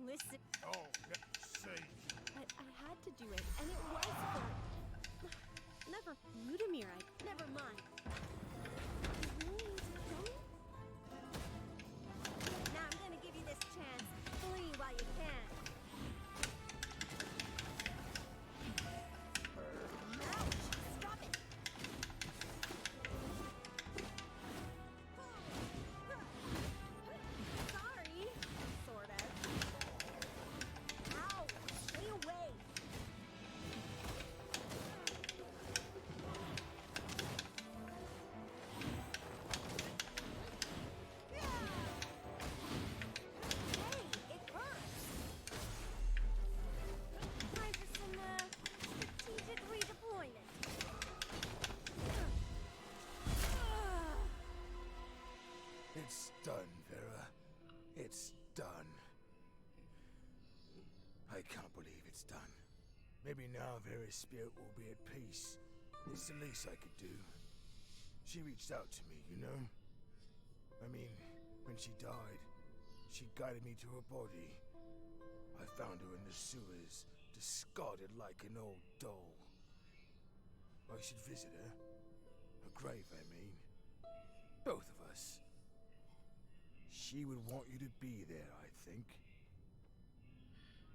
Listen. oh let's see. But I had to do it, and it was fun. Never, Ludimir, never mind. Now I'm gonna give you this chance. Flee while you can. Ouch! Stop it! Sorry, sort of. Ow! Stay away! Hey, it hurts! Time for some, strategic redeployment. It's done, Vera. It's done. I can't believe it's done. Maybe now Vera's spirit will be at peace. It's the least I could do. She reached out to me, you know? I mean, when she died, she guided me to her body. I found her in the sewers, discarded like an old doll. I should visit her. Her grave, I mean. Both of us. She would want you to be there, I think.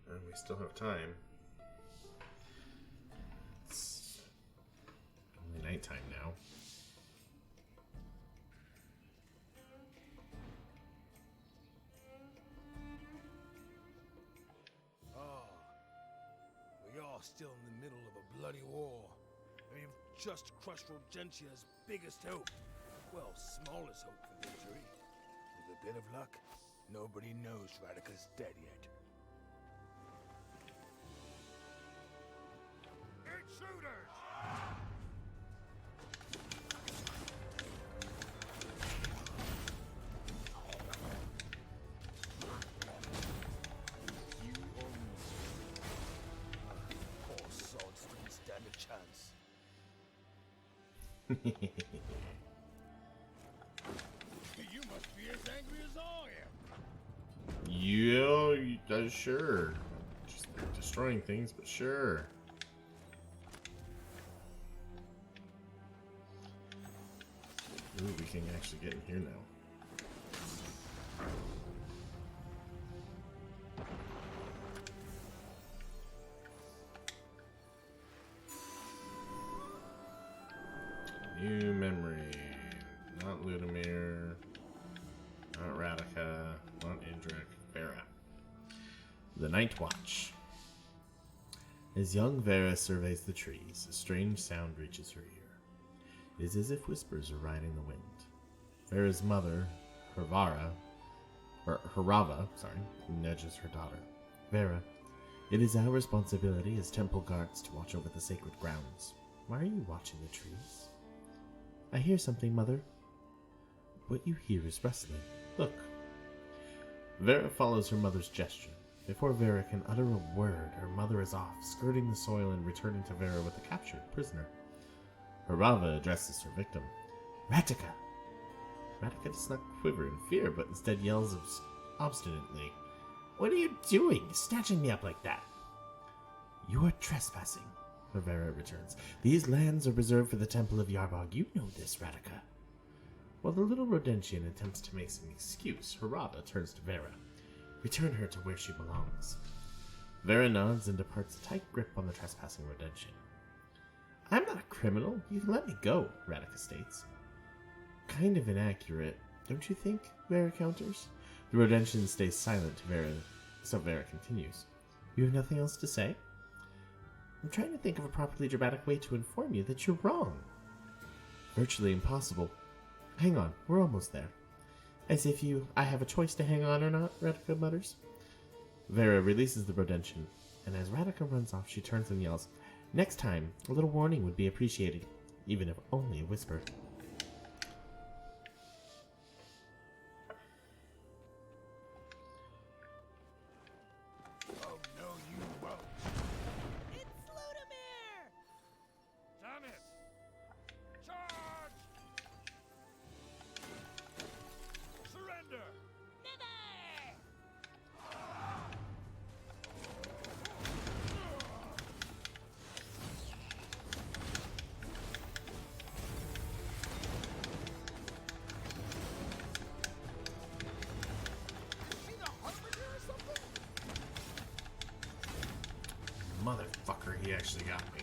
And we still have time. It's only nighttime now. We are still in the middle of a bloody war. We've just crushed Rodentia's biggest hope. Well, smallest hope for victory. With a bit of luck, nobody knows Radika's dead yet. Intruders! Poor sods didn't stand a chance. You must be as angry as I am. Yeah, sure. Just destroying things, but sure. Ooh, we can actually get in here now. New memory. Not Ludimir. Not Radica. Not Indrik. Vera. The Night Watch. As young Vera surveys the trees, a strange sound reaches her ear. It is as if whispers are riding the wind. Vera's mother, Harava, nudges her daughter. Vera, it is our responsibility as temple guards to watch over the sacred grounds. Why are you watching the trees? I hear something, Mother. What you hear is rustling. Look. Vera follows her mother's gesture. Before Vera can utter a word, her mother is off, skirting the soil and returning to Vera with a captured prisoner. Harava addresses her victim. Ratika! Ratika does not quiver in fear, but instead yells obstinately. What are you doing, snatching me up like that? You are trespassing, Vera returns. These lands are reserved for the Temple of Yarbog. You know this, Ratika. While the little Rodentian attempts to make some excuse, Harava turns to Vera. Return her to where she belongs. Vera nods and departs a tight grip on the trespassing Rodentian. I'm not a criminal. You can let me go, Ratika states. Kind of inaccurate, don't you think? Vera counters. The Rodentian stays silent to Vera, so Vera continues. You have nothing else to say? I'm trying to think of a properly dramatic way to inform you that you're wrong. Virtually impossible. Hang on, we're almost there. As if I have a choice to hang on or not, Ratika mutters. Vera releases the Rodentian, and as Ratika runs off, she turns and yells, Next time, a little warning would be appreciated, even if only a whisper. Oh, no, you won't. It's Ludimir! Damn it! Charge! Surrender! Never! Motherfucker, he actually got me.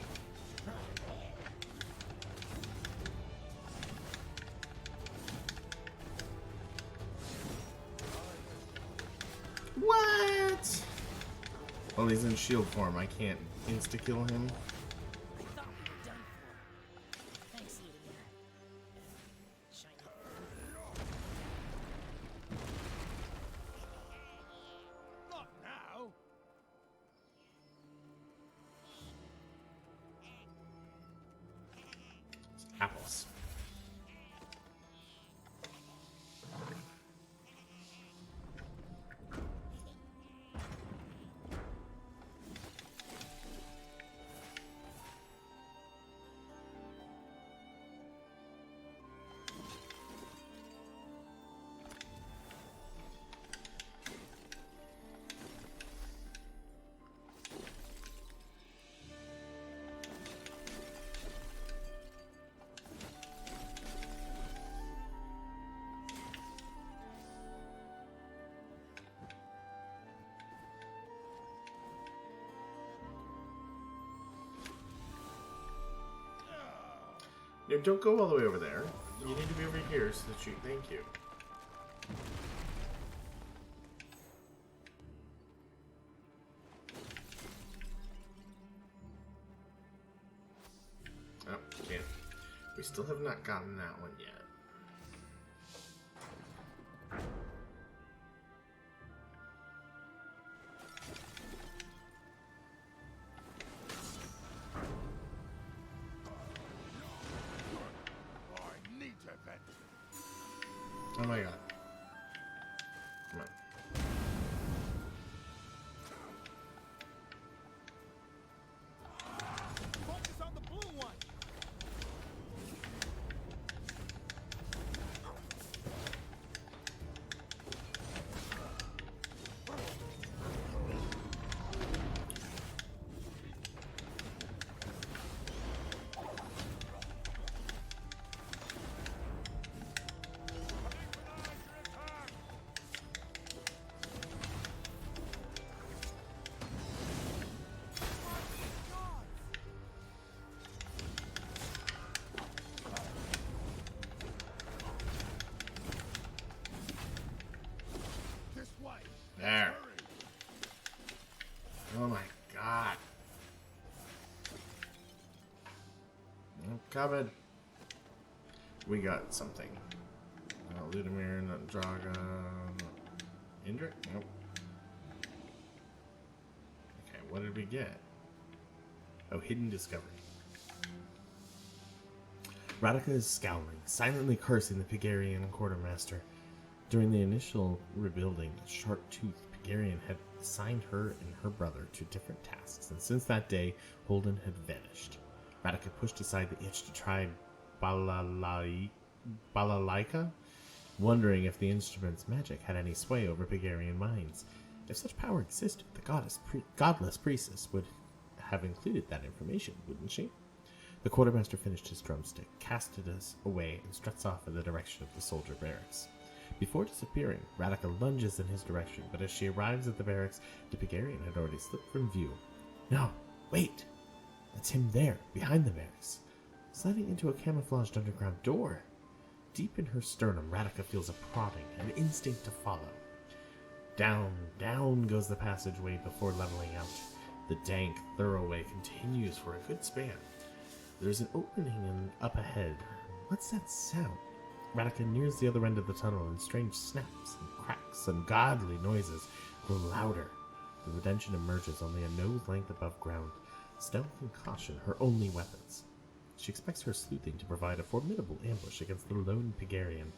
What? Well, he's in shield form. I can't insta-kill him. I thought we were done for. Thanks, Ludimir. Shiny. Not now! Apples. No, don't go all the way over there. You need to be over here so that you... Thank you. Oh, can't. We still have not gotten that one yet. I need to vent. Oh my god. Come on. Focus on the blue one! There. Oh my god. I'm coming. We got something. Ludimir, not Draga. Indrik? Nope. Okay, what did we get? Oh, hidden discovery. Radika is scowling, silently cursing the Pigarian quartermaster. During the initial rebuilding, Sharp-Toothed Pigarian had assigned her and her brother to different tasks, and since that day, Holden had vanished. Radika pushed aside the itch to try Balalaika, wondering if the instrument's magic had any sway over Pigarian minds. If such power existed, the godless priestess would have included that information, wouldn't she? The quartermaster finished his drumstick, casted us away, and struts off in the direction of the soldier barracks. Before disappearing, Radika lunges in his direction, but as she arrives at the barracks, the Pigarian had already slipped from view. No, wait! That's him there, behind the barracks, sliding into a camouflaged underground door. Deep in her sternum, Radika feels a prodding, an instinct to follow. Down, down goes the passageway before leveling out. The dank, thorough way continues for a good span. There's an opening up ahead. What's that sound? Radika nears the other end of the tunnel, and strange snaps and cracks and godly noises grow louder. The Redemption emerges only a nose length above ground. Stealth and caution, her only weapons. She expects her sleuthing to provide a formidable ambush against the lone Pigarian.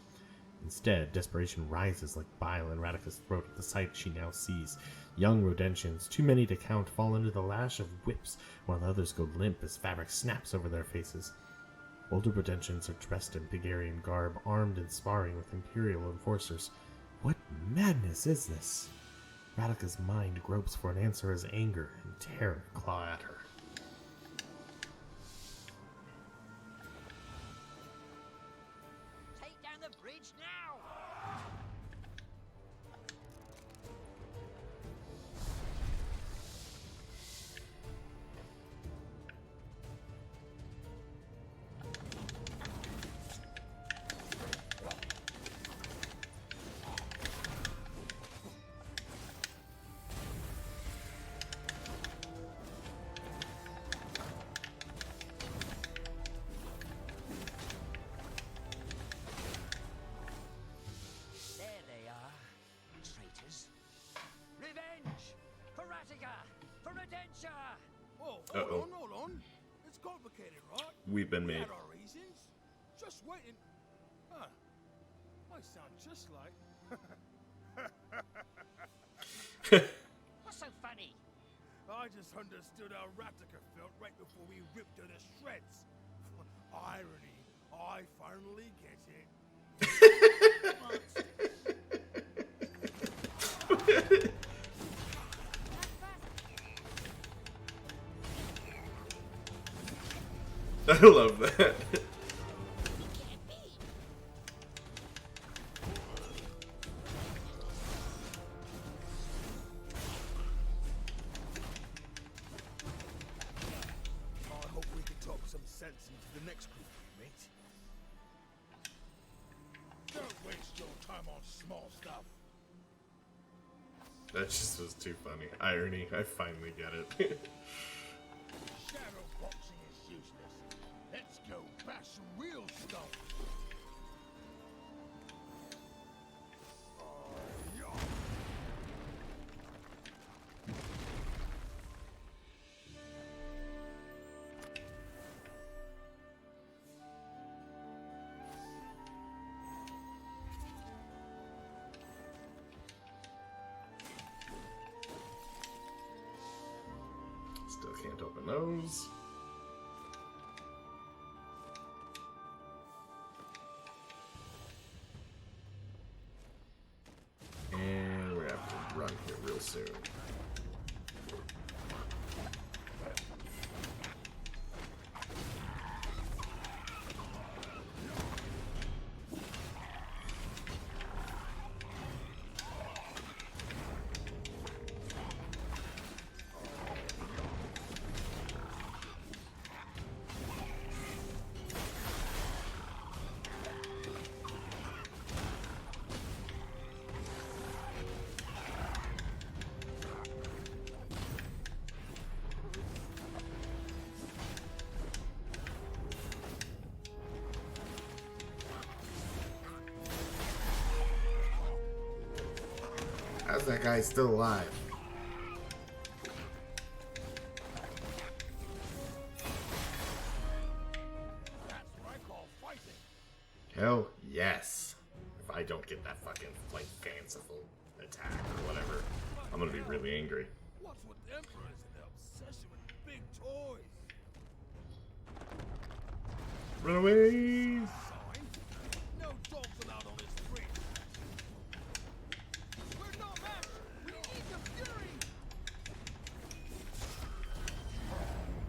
Instead, desperation rises like bile in Radika's throat at the sight she now sees. Young Rodentians, too many to count, fall under the lash of whips, while others go limp as fabric snaps over their faces. Older Rodentians are dressed in Pigarian garb, armed and sparring with Imperial enforcers. What madness is this? Radika's mind gropes for an answer as anger and terror claw at her. Take down the bridge now! There they are, traitors. Revenge! For Ratica! For Rodentia! Oh, Uh-oh. hold on. It's complicated, right? We've been We made. had our reasons. Just waiting. Huh. I sound just like... What's so funny? I just understood how Ratica felt right before we ripped her to shreds. Irony. I finally get it. I love that. I hope we can talk some sense into the next group we meet. Don't waste your time on small stuff. That just was too funny. Irony. I finally get it. Shadow boxing is useless. Let's go bash some real stuff. Yeah. Still can't open those. And we're gonna have to run here real soon. How's that guy still alive? That's what I call fighting. Hell yes. If I don't get that fucking, like, fanciful attack or whatever, I'm gonna be really angry. What's with emperors and their obsession with big toys? Run away! Sign? No dogs allowed on this street. We're not matched. We need the fury.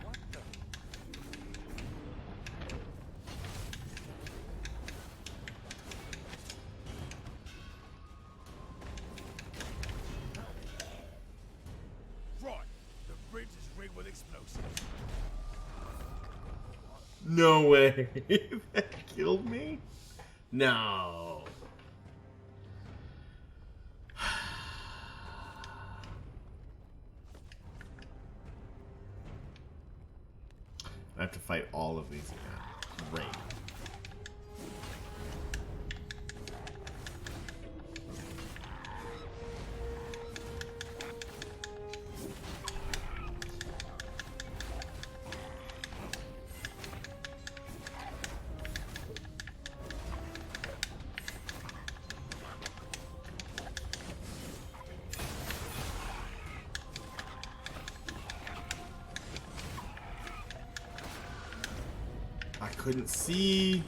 What the? Right. The bridge is rigged with explosives. No way! That killed me? No. I have to fight all of these again. Great. I couldn't see.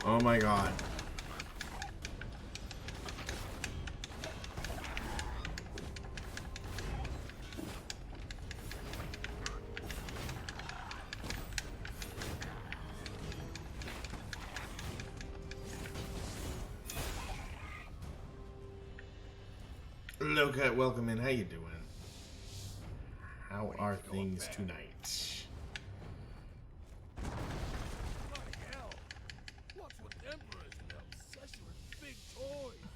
Oh my god. Loka, welcome in. How you doing? How are things tonight? Bloody hell. What's with emperors and their obsession with big toys?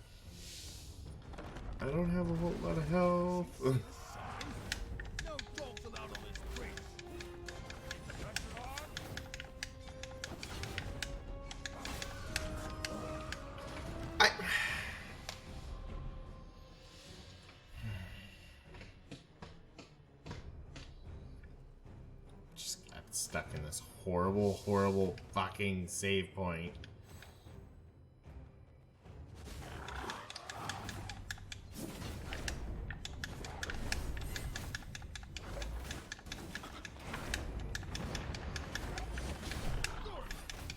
I don't have a whole lot of health. Sign? No dogs allowed on this bridge. Keep the pressure on. I... Just got stuck in this horrible, horrible fucking save point.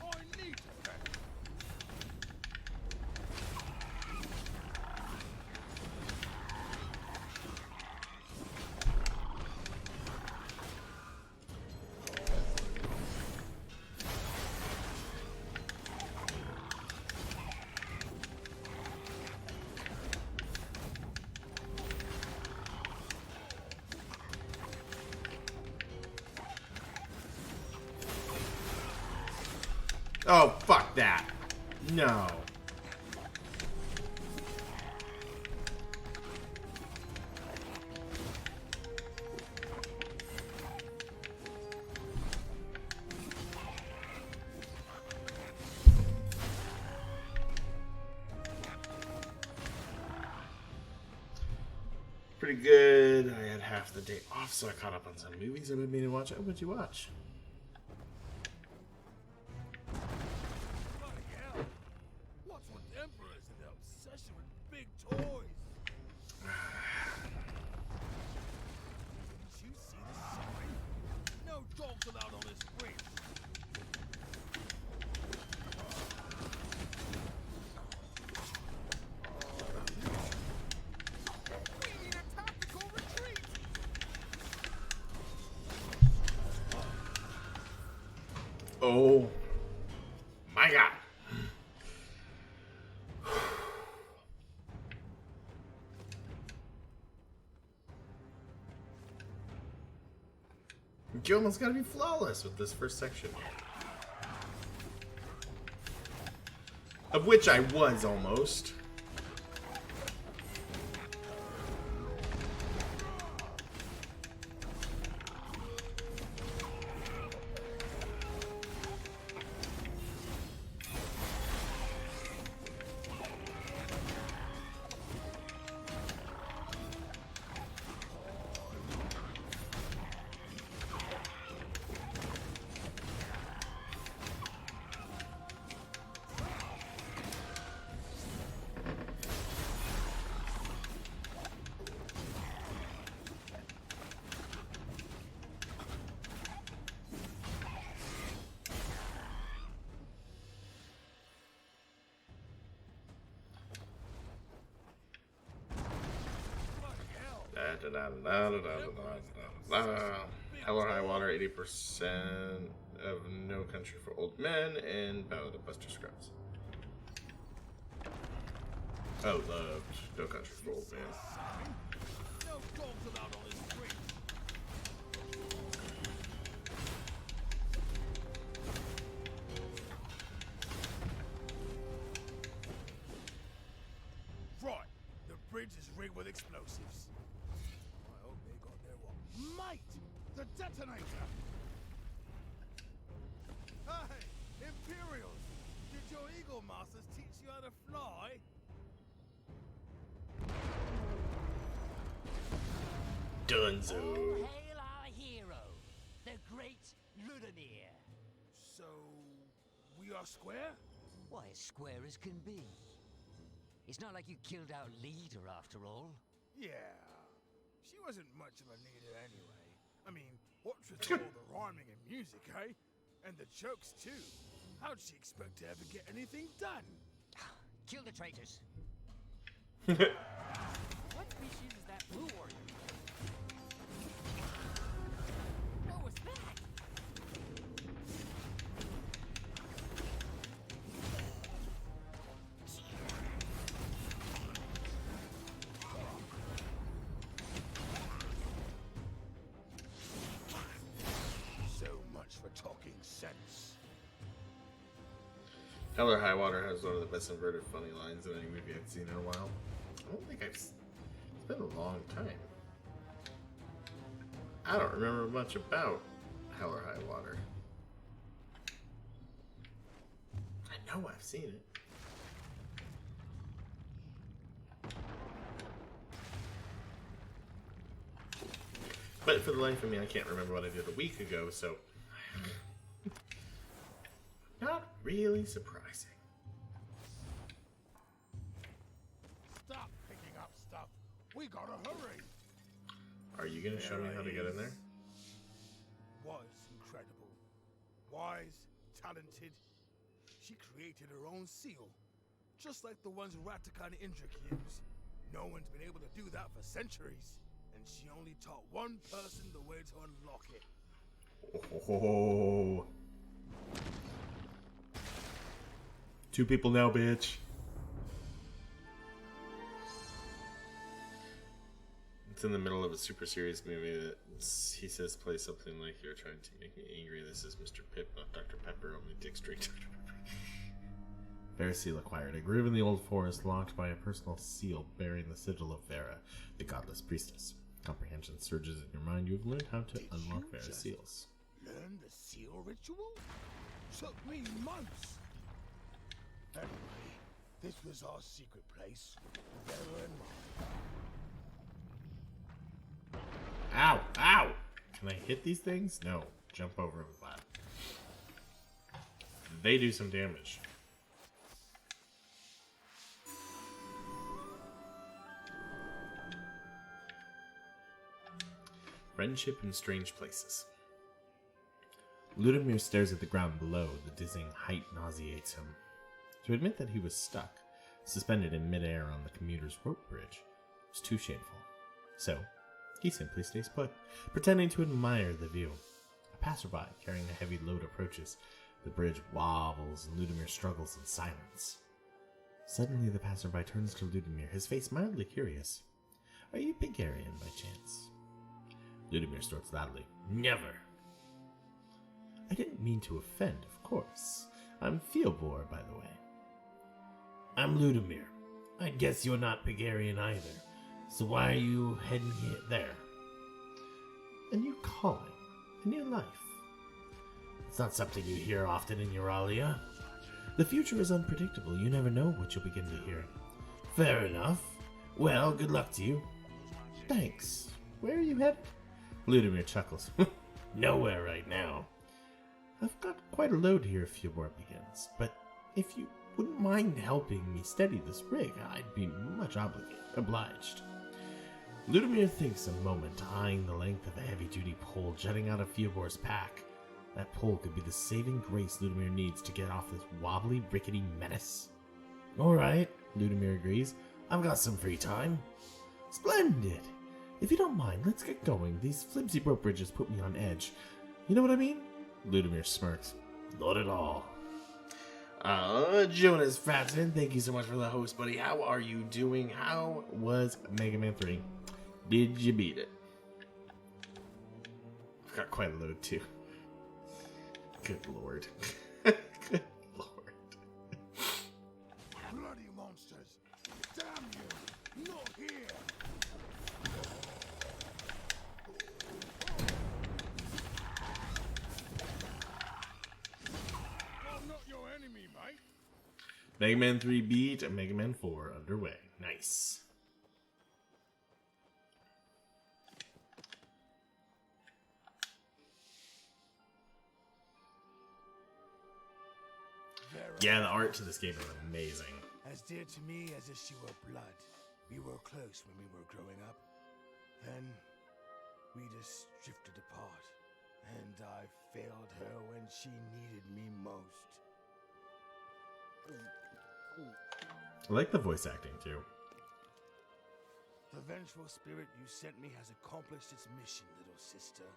I need to press. Oh, fuck that. No. Pretty good. I had half the day off, so I caught up on some movies I've been meaning to watch. What'd you watch? Bloody hell. What's with emperors and their obsession with big toys? Didn't you see the sign? No dogs allowed on this bridge. We need a tactical retreat. Oh my god. You almost gotta be flawless with this first section. Of which I was almost. Hell or High Water, 80% of No Country for Old Men, and Battle of the Buster Scrubs. Oh, loved No Country for Old Men. No dogs allowed on this street. Right, the bridge is rigged with explosives. I hope they got their what? Mate! The detonator! Hey, Imperials! Did your Eagle Masters teach you how to fly? Dunzo. All hail our hero, the great Ludamir. So, we are square? Why, as square as can be. It's not like you killed our leader, after all. Yeah. She wasn't much of a leader anyway. I mean, what's with all the rhyming and music, eh? And the jokes, too. How'd she expect to ever get anything done? Kill the traitors. What species is that blue warrior? What was that? So much for talking sense. Hell or High Water has one of the best inverted funny lines in any movie I've seen in a while. I don't think it's been a long time. I don't remember much about Hell or High Water. I know I've seen it. But for the life of me, I can't remember what I did a week ago, so not really surprising. Stop picking up stuff. We gotta hurry. Are you gonna show me how to get in there? Was incredible. Wise, talented. She created her own seal. Just like the ones Rataka and Indrik use. No one's been able to do that for centuries. And she only taught one person the way to unlock it. Oh. 2 people now, bitch. It's in the middle of a super serious movie that he says play something like "You're trying to make me angry. This is Mr. Pip, not Dr. Pepper. Only Dick Street." Dr. Pepper. Vera seal acquired. A groove in the old forest locked by a personal seal bearing the sigil of Vera, the godless priestess. Comprehension surges in your mind. You have learned how to unlock Vera's seals. Learn the seal ritual? Took me months. Anyway, this was our secret place. Vera and mine. Ow! Ow! Can I hit these things? No. Jump over with that. They do some damage. Friendship in strange places. Ludamir stares at the ground below. The dizzying height nauseates him. To admit that he was stuck, suspended in midair on the commuter's rope bridge, was too shameful. So, he simply stays put, pretending to admire the view. A passerby carrying a heavy load approaches. The bridge wobbles and Ludamir struggles in silence. Suddenly the passerby turns to Ludamir, his face mildly curious. Are you Bulgarian by chance? Ludamir snorts loudly. Never! I didn't mean to offend, of course. I'm Theobor, by the way. I'm Ludamir. I guess you're not Bulgarian either. So why are you heading here, there? A new calling. A new life. It's not something you hear often in Euralia. The future is unpredictable. You never know what you'll begin to hear. Fair enough. Well, good luck to you. Thanks. Where are you headed? Ludamir chuckles. Nowhere right now. I've got quite a load here if your work begins, but if you wouldn't mind helping me steady this rig, I'd be much obliged. Ludamir thinks a moment, eyeing the length of a heavy-duty pole jutting out of Fiobor's pack. That pole could be the saving grace Ludamir needs to get off this wobbly, rickety menace. All right, Ludamir agrees. I've got some free time. Splendid. If you don't mind, let's get going. These flimsy rope bridges put me on edge. You know what I mean? Ludimir smirks. Not at all. Jonas Fatson, thank you so much for the host, buddy. How are you doing? How was Mega Man 3? Did you beat it? I've got quite a load, too. Good lord. Good lord. Bloody monsters! Damn you! Not here! I'm not your enemy, mate. Mega Man 3 beat and Mega Man 4 underway. Nice. Yeah, the art to this game is amazing. As dear to me as if she were blood. We were close when we were growing up. Then we just drifted apart. And I failed her when she needed me most. I like the voice acting too. The vengeful spirit you sent me has accomplished its mission, little sister.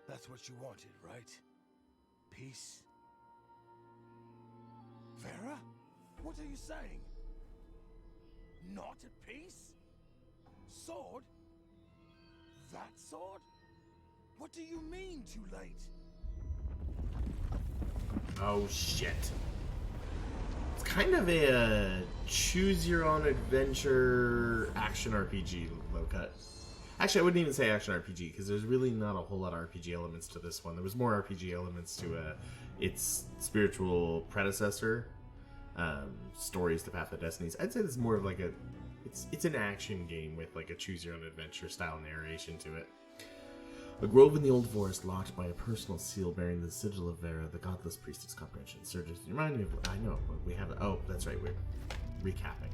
That's what you wanted, right? Peace? Vera? What are you saying? Not at peace? Sword? That sword? What do you mean, too late? Oh shit. It's kind of a choose your own adventure action RPG low cut. Actually, I wouldn't even say action RPG because there's really not a whole lot of RPG elements to this one. There was more RPG elements to its spiritual predecessor, Stories: The Path of Destinies. I'd say it's more of like it's an action game with like a choose your own adventure style narration to it. A grove in the old forest locked by a personal seal bearing the sigil of Vera, the godless priestess comprehension. Surges. Remind me of. I know, but we have. Oh, that's right. We're recapping.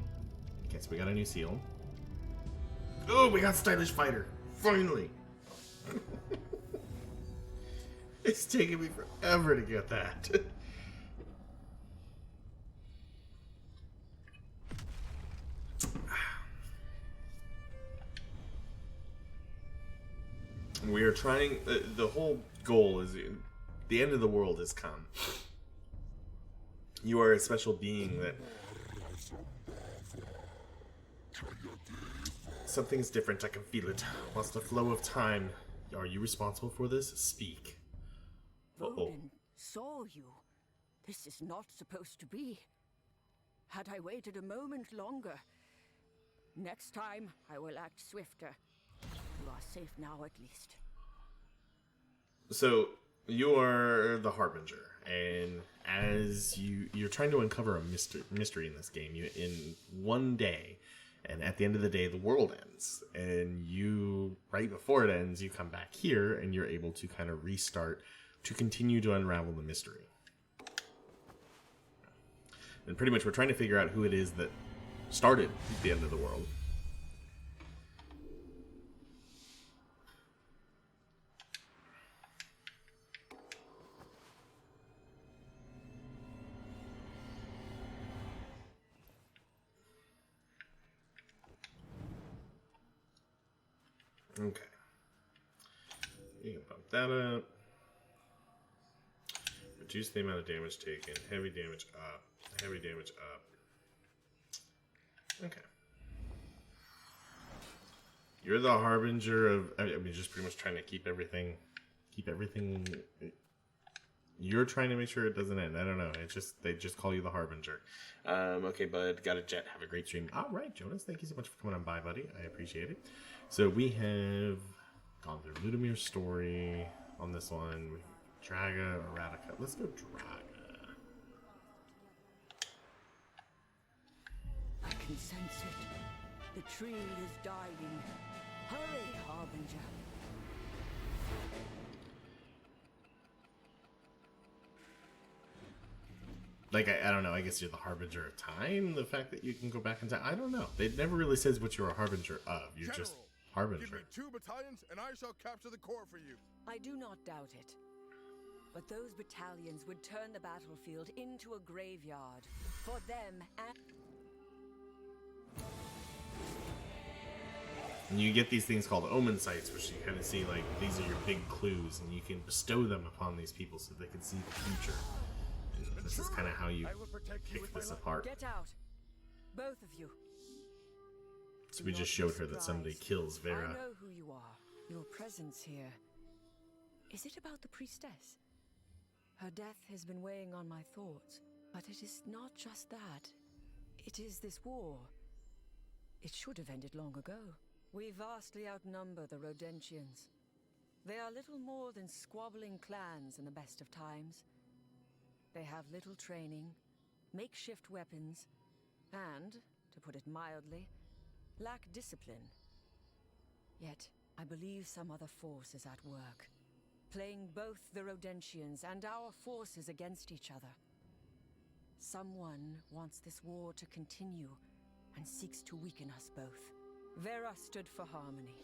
Okay, so we got a new seal. Oh, we got Stylish Fighter! Finally! It's taken me forever to get that. We are trying... the whole goal is... The end of the world has come. You are a special being that... Something's different, I can feel it. What's the flow of time? Are you responsible for this? Speak. Odin saw you. This is not supposed to be. Had I waited a moment longer, next time I will act swifter. You are safe now, at least. So, you are the Harbinger, and as you're trying to uncover a mystery in this game, in one day, and at the end of the day, the world ends. And you, right before it ends, you come back here, and you're able to kind of restart to continue to unravel the mystery. And pretty much we're trying to figure out who it is that started the end of the world. Okay. You can bump that up. Reduce the amount of damage taken. Heavy damage up. Heavy damage up. Okay. You're the harbinger of... I mean, just pretty much trying to keep everything... You're trying to make sure it doesn't end. I don't know. It's just... They just call you the harbinger. Okay, bud. Got a jet. Have a great stream. Alright, Jonas. Thank you so much for coming on by, buddy. I appreciate it. So we have gone through Ludimir's story on this one. We have Draga, Eradicate. Let's go Draga. I can sense it. The tree is dying. Hurry, Harbinger. Like, I don't know, I guess you're the Harbinger of Time? The fact that you can go back in time? I don't know. It never really says what you're a Harbinger of. You're General, just Harbinger. Give me 2 battalions and I shall capture the core for you. I do not doubt it. But those battalions would turn the battlefield into a graveyard. For them and... And you get these things called Omensights, which you kind of see like these are your big clues, and you can bestow them upon these people so they can see the future. And this is kind of how you pick this apart. Get out, both of you. So we just showed her that somebody kills Vera. I know who you are. Your presence here. Is it about the priestess? Her death has been weighing on my thoughts, but it is not just that. It is this war. It should have ended long ago. We vastly outnumber the Rodentians. They are little more than squabbling clans in the best of times. They have little training, makeshift weapons, and, to put it mildly, lack discipline. Yet, I believe some other force is at work, playing both the Rodentians and our forces against each other. Someone wants this war to continue and seeks to weaken us both. Vera stood for harmony.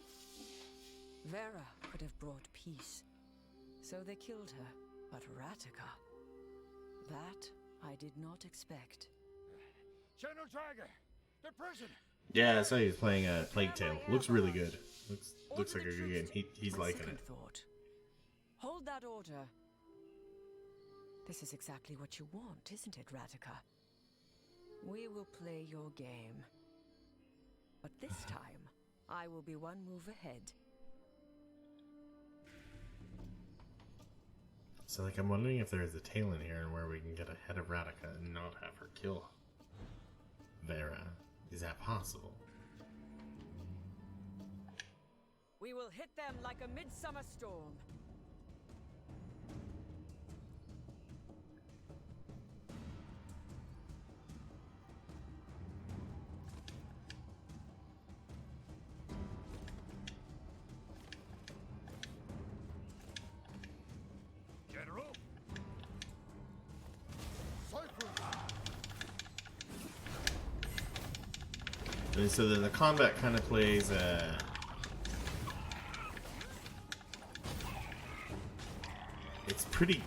Vera could have brought peace, so they killed her. But Ratica, that I did not expect. General Tiger, the prison. Yeah, I saw he was playing a Plague Tale. Looks really good. Looks like a good game. He's liking it. Thought. Hold that order. This is exactly what you want, isn't it, Ratica? We will play your game. But this time, I will be one move ahead. So, like, I'm wondering if there's a tale in here and where we can get ahead of Ratica and not have her kill Vera. Is that possible? We will hit them like a midsummer storm. General? And so then the combat kind of plays it's pretty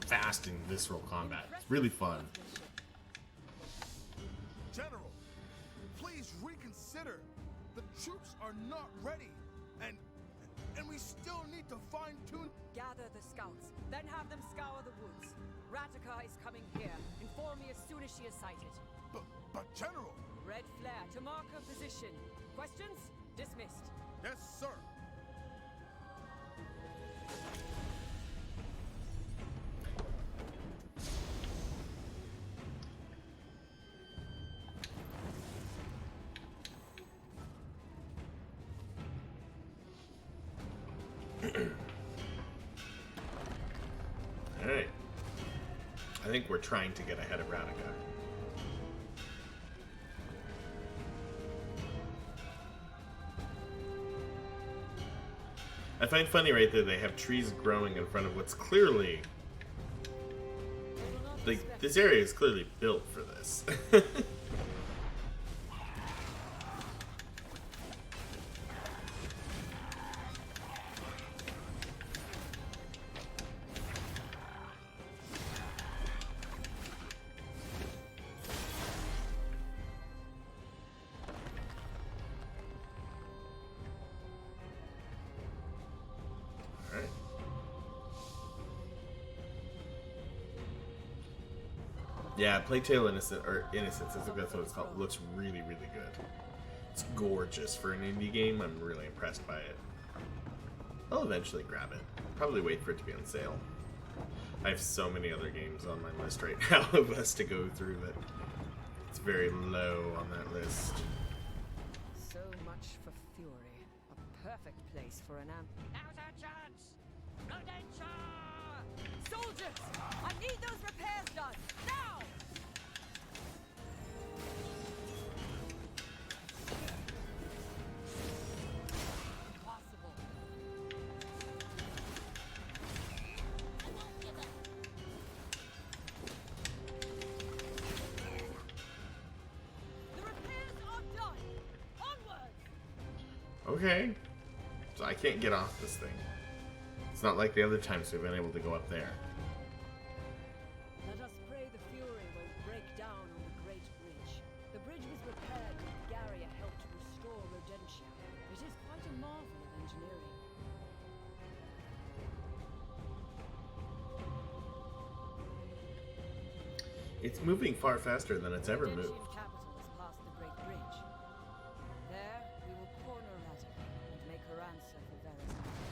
fast and visceral combat. It's really fun. General, please reconsider. The troops are not ready, and we still need to fine-tune. Gather the scouts, then have them scour the woods. Ratica is coming here. Inform me as soon as she is sighted. But General. Red flare to mark her position. Questions? Dismissed. Yes, sir. Alright. I think we're trying to get ahead of Ratica. I find funny right there they have trees growing in front of what's clearly... Like, this area is clearly built for this. Yeah, Plague Tale Innocence, I think that's what it's called. It looks really, really good. It's gorgeous for an indie game. I'm really impressed by it. I'll eventually grab it. Probably wait for it to be on sale. I have so many other games on my list right now of us to go through that it's very low on that list. So much for Fury. A perfect place for an amp. Now's our chance! Rodentia! Soldiers! I need those repairs done! Now! Impossible. The repairs are done! Onward! Okay. So I can't get off this thing. It's not like the other times we've been able to go up there. Let us pray the Fury won't break down on the Great Bridge. The bridge was repaired when Garia helped restore Rodentia. It is quite It's moving far faster than it's ever moved. Redemption capital is past the Great Bridge. There, we will corner Radha and make her answer for Vera's murder.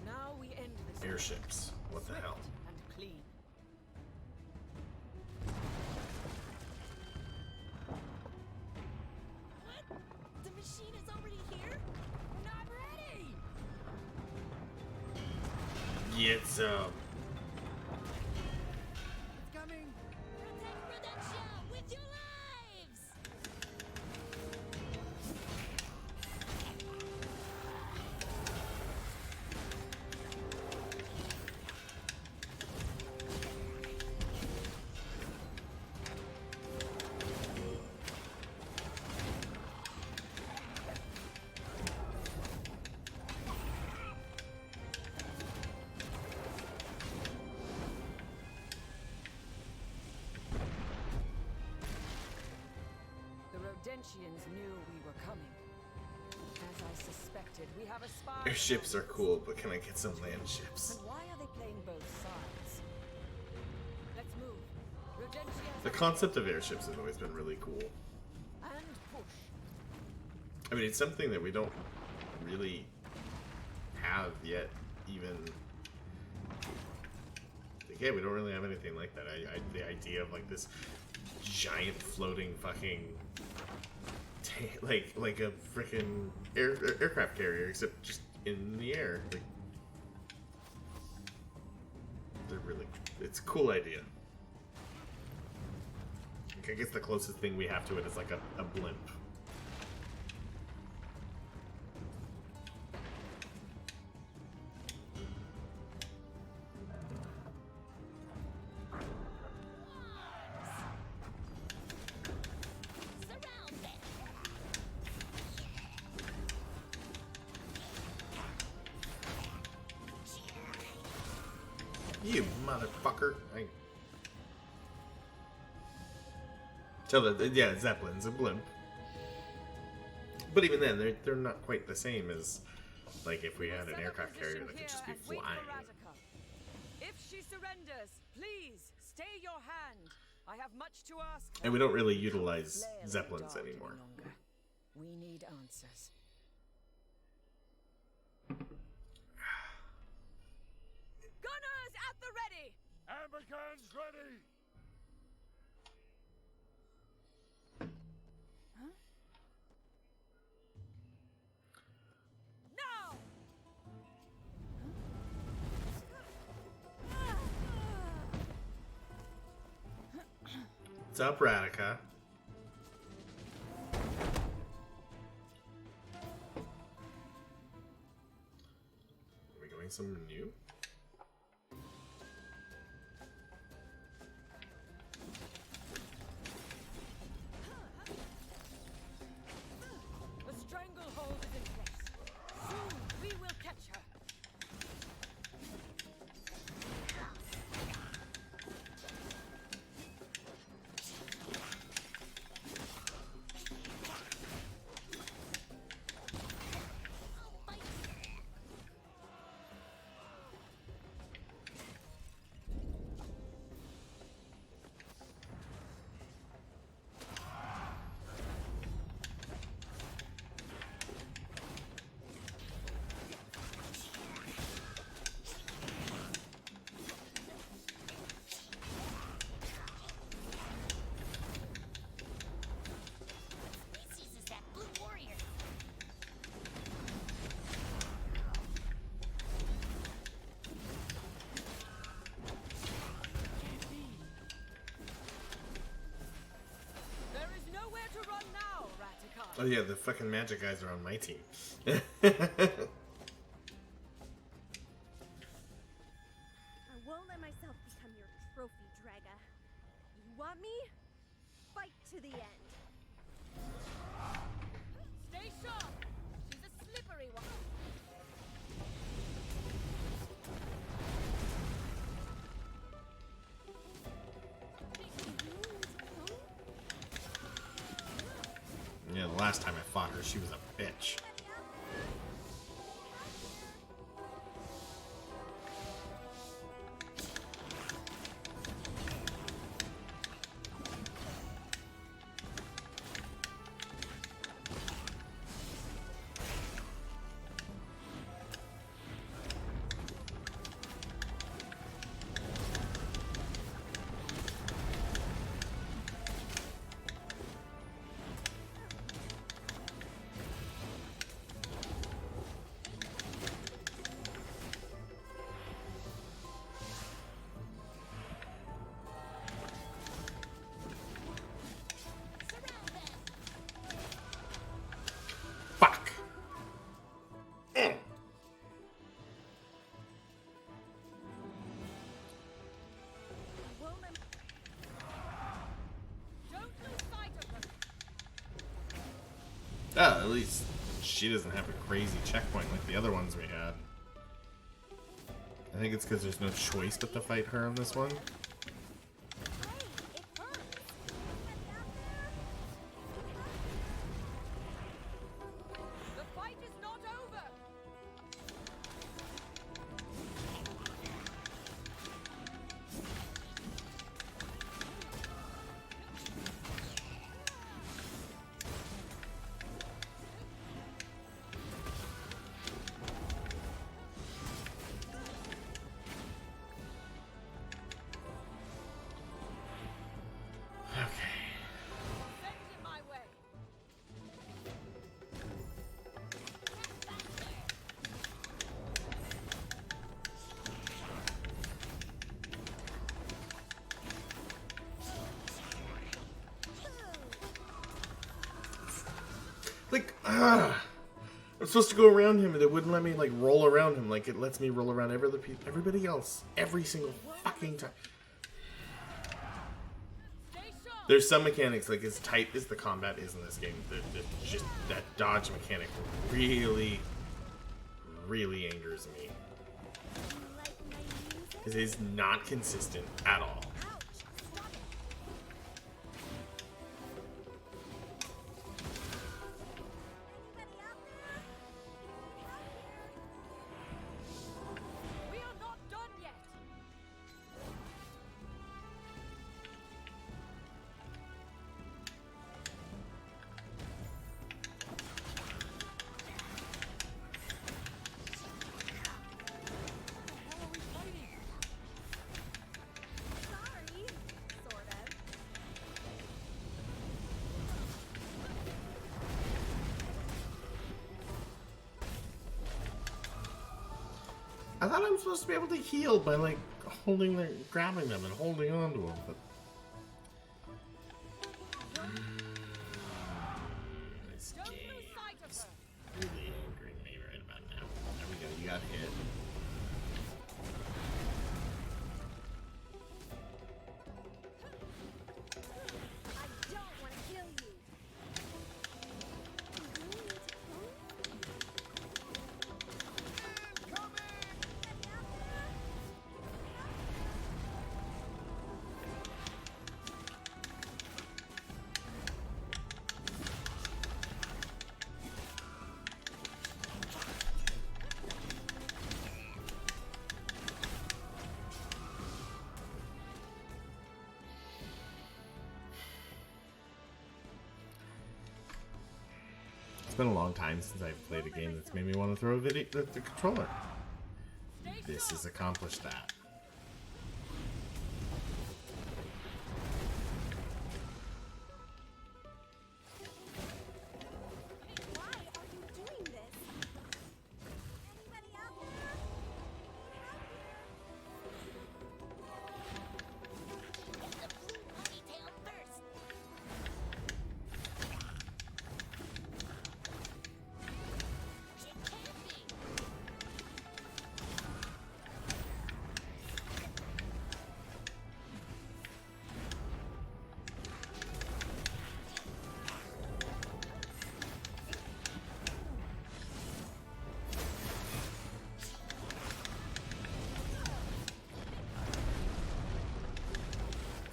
Now we end this Airships. What the hell? and clean. What? The machine is already here? Not ready! Get some. It's coming. Protect Rodentia with your lives! The Rodentians knew we were coming. As I suspected, we have a spy. Airships are cool, but can I get some land ships? And why are they playing both sides? Let's move. Rodentia The concept of airships has always been really cool. and push. I mean, it's something that we don't really have yet, even. Like, yeah, we don't really have anything like that. The idea of like this giant floating fucking like a freaking aircraft carrier, except just in the air. Like, it's a cool idea. Like, I guess the closest thing we have to it is like a blimp. Surround them! You motherfucker! So yeah, Zeppelin's a blimp. But even then, they're not quite the same as like if we had an aircraft carrier that could just be flying. If she surrenders, please stay your hand. I have much to ask. And we don't really utilize Zeppelins anymore. We need answers. Gunners at the ready. Amber guns ready! Now. What's up, Radica? Are we going somewhere new? The stranglehold is in place. Soon we will catch her. This uses that blue warrior. There is nowhere to run now, Raticar. Oh yeah, the fucking magic guys are on my team. I won't let myself become your trophy, Draga. You want me? Fight to the end. Stay sharp. She's a slippery one. Yeah, the last time I fought her, she was a bitch. Oh, at least she doesn't have a crazy checkpoint like the other ones we had. I think it's because there's no choice but to fight her on this one. The fight is not over. Send it my way. Like, I'm supposed to go around him, and it wouldn't let me like roll around him like it lets me roll around everybody else every single fucking time. Stay sharp. There's some mechanics, like as tight as the combat is in this game, that just that dodge mechanic really, really angers me. Because it is not consistent at all. We are not done yet. Sorry. Sort of. I thought I was supposed to be able to heal by like grabbing them and holding on to them, but this Don't game lose sight of is her. really angering me right about now. There we go. You got hit. I don't want to kill you. It's been a long time since I've played a game that's made me want to throw the controller. This has accomplished that. Why are you doing this? Anybody out there? Get the blue ponytail first. She can't be.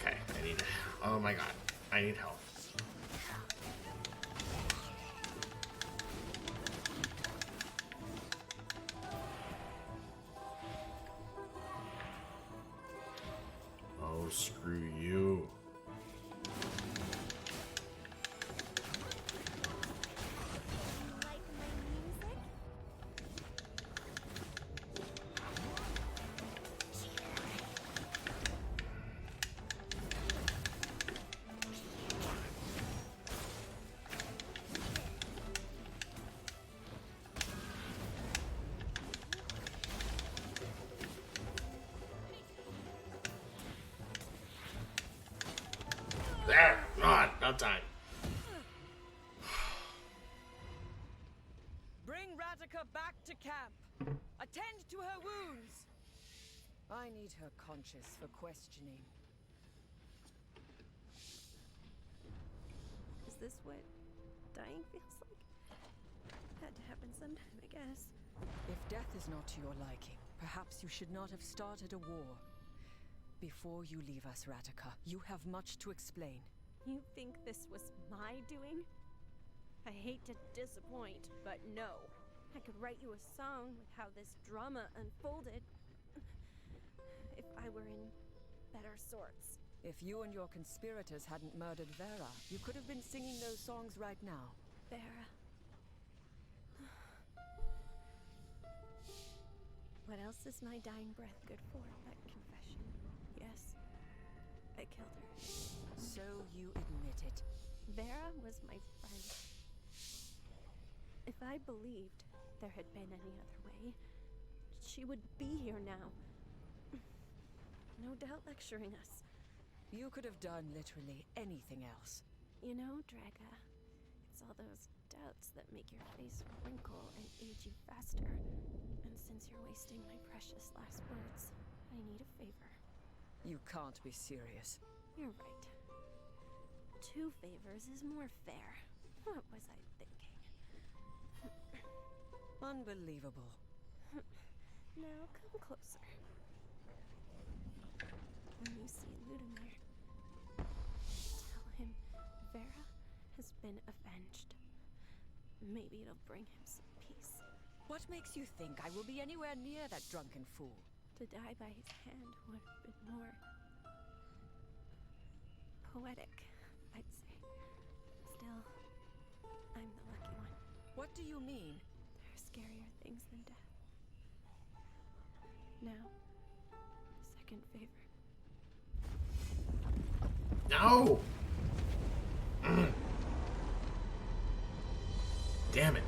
Okay, I need. Oh my god, I need help. Oh, screw you. Like my music? There, on, about time. Bring Radika back to camp. Attend to her wounds. I need her conscious for questioning. Is this what dying feels like? Had to happen sometime, I guess. If death is not to your liking, perhaps you should not have started a war. Before you leave us, Ratica, you have much to explain. You think this was my doing? I hate to disappoint, but no. I could write you a song with how this drama unfolded. If I were in better sorts. If you and your conspirators hadn't murdered Vera, you could have been singing those songs right now. Vera. What else is my dying breath good for but confession? Yes, I killed her. So you admit it. Vera was my friend. If I believed there had been any other way, she would be here now. No doubt lecturing us. You could have done literally anything else. You know, Draga, it's all those doubts that make your face wrinkle and age you faster. And since you're wasting my precious last words, I need a favor. You can't be serious. You're right. 2 favors is more fair. What was I thinking? Unbelievable. Now come closer. When you see Ludimir, tell him Vera has been avenged. Maybe it'll bring him some peace. What makes you think I will be anywhere near that drunken fool? To die by his hand would have been more poetic, I'd say. Still, I'm the lucky one. What do you mean? There are scarier things than death. Now, second favor. No! Damn it.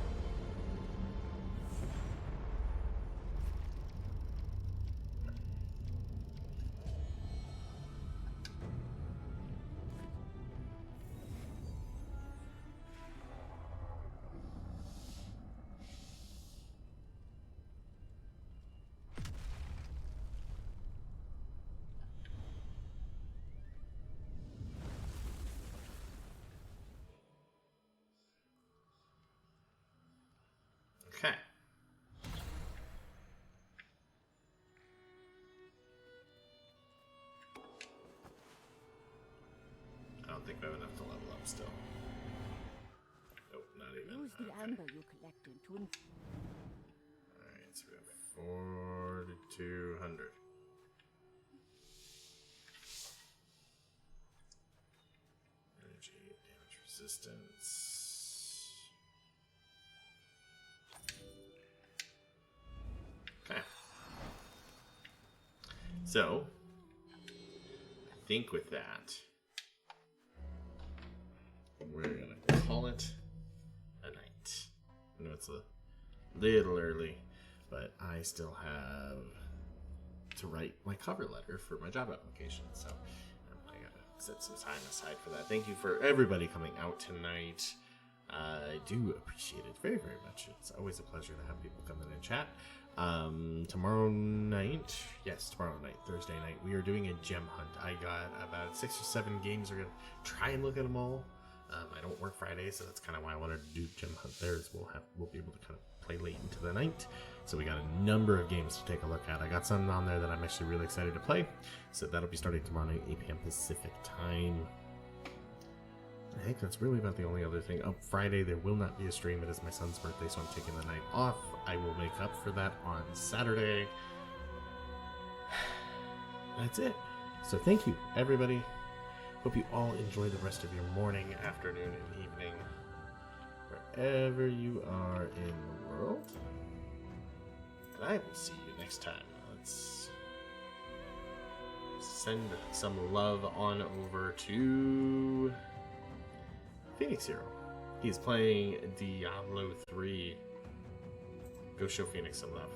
Okay. I don't think I have enough to level up still. Nope, not even. Use the amber you collected to Alright, so we have 4,200. Energy, damage resistance. Okay. So, I think with that, we're gonna call it a night. I know it's a little early, but I still have to write my cover letter for my job application, so I gotta set some time aside for that. Thank you for everybody coming out tonight. I do appreciate it very, very much. It's always a pleasure to have people come in and chat. Tomorrow night, Thursday night, we are doing a gem hunt. I got about 6 or 7 games. We're gonna try and look at them all. I don't work Fridays, so that's kind of why I wanted to do gem hunt there. Is we'll be able to kind of play late into the night. So we got a number of games to take a look at. I got some on there that I'm actually really excited to play. So that'll be starting tomorrow night, 8 p.m. Pacific time. I think that's really about the only other thing. Oh, Friday there will not be a stream. It is my son's birthday, so I'm taking the night off. I will make up for that on Saturday. That's it. So thank you, everybody. Hope you all enjoy the rest of your morning, afternoon, and evening, wherever you are in the world. And I will see you next time. Let's send some love on over to Phoenix Hero. He's playing Diablo 3. Go show Phoenix some love.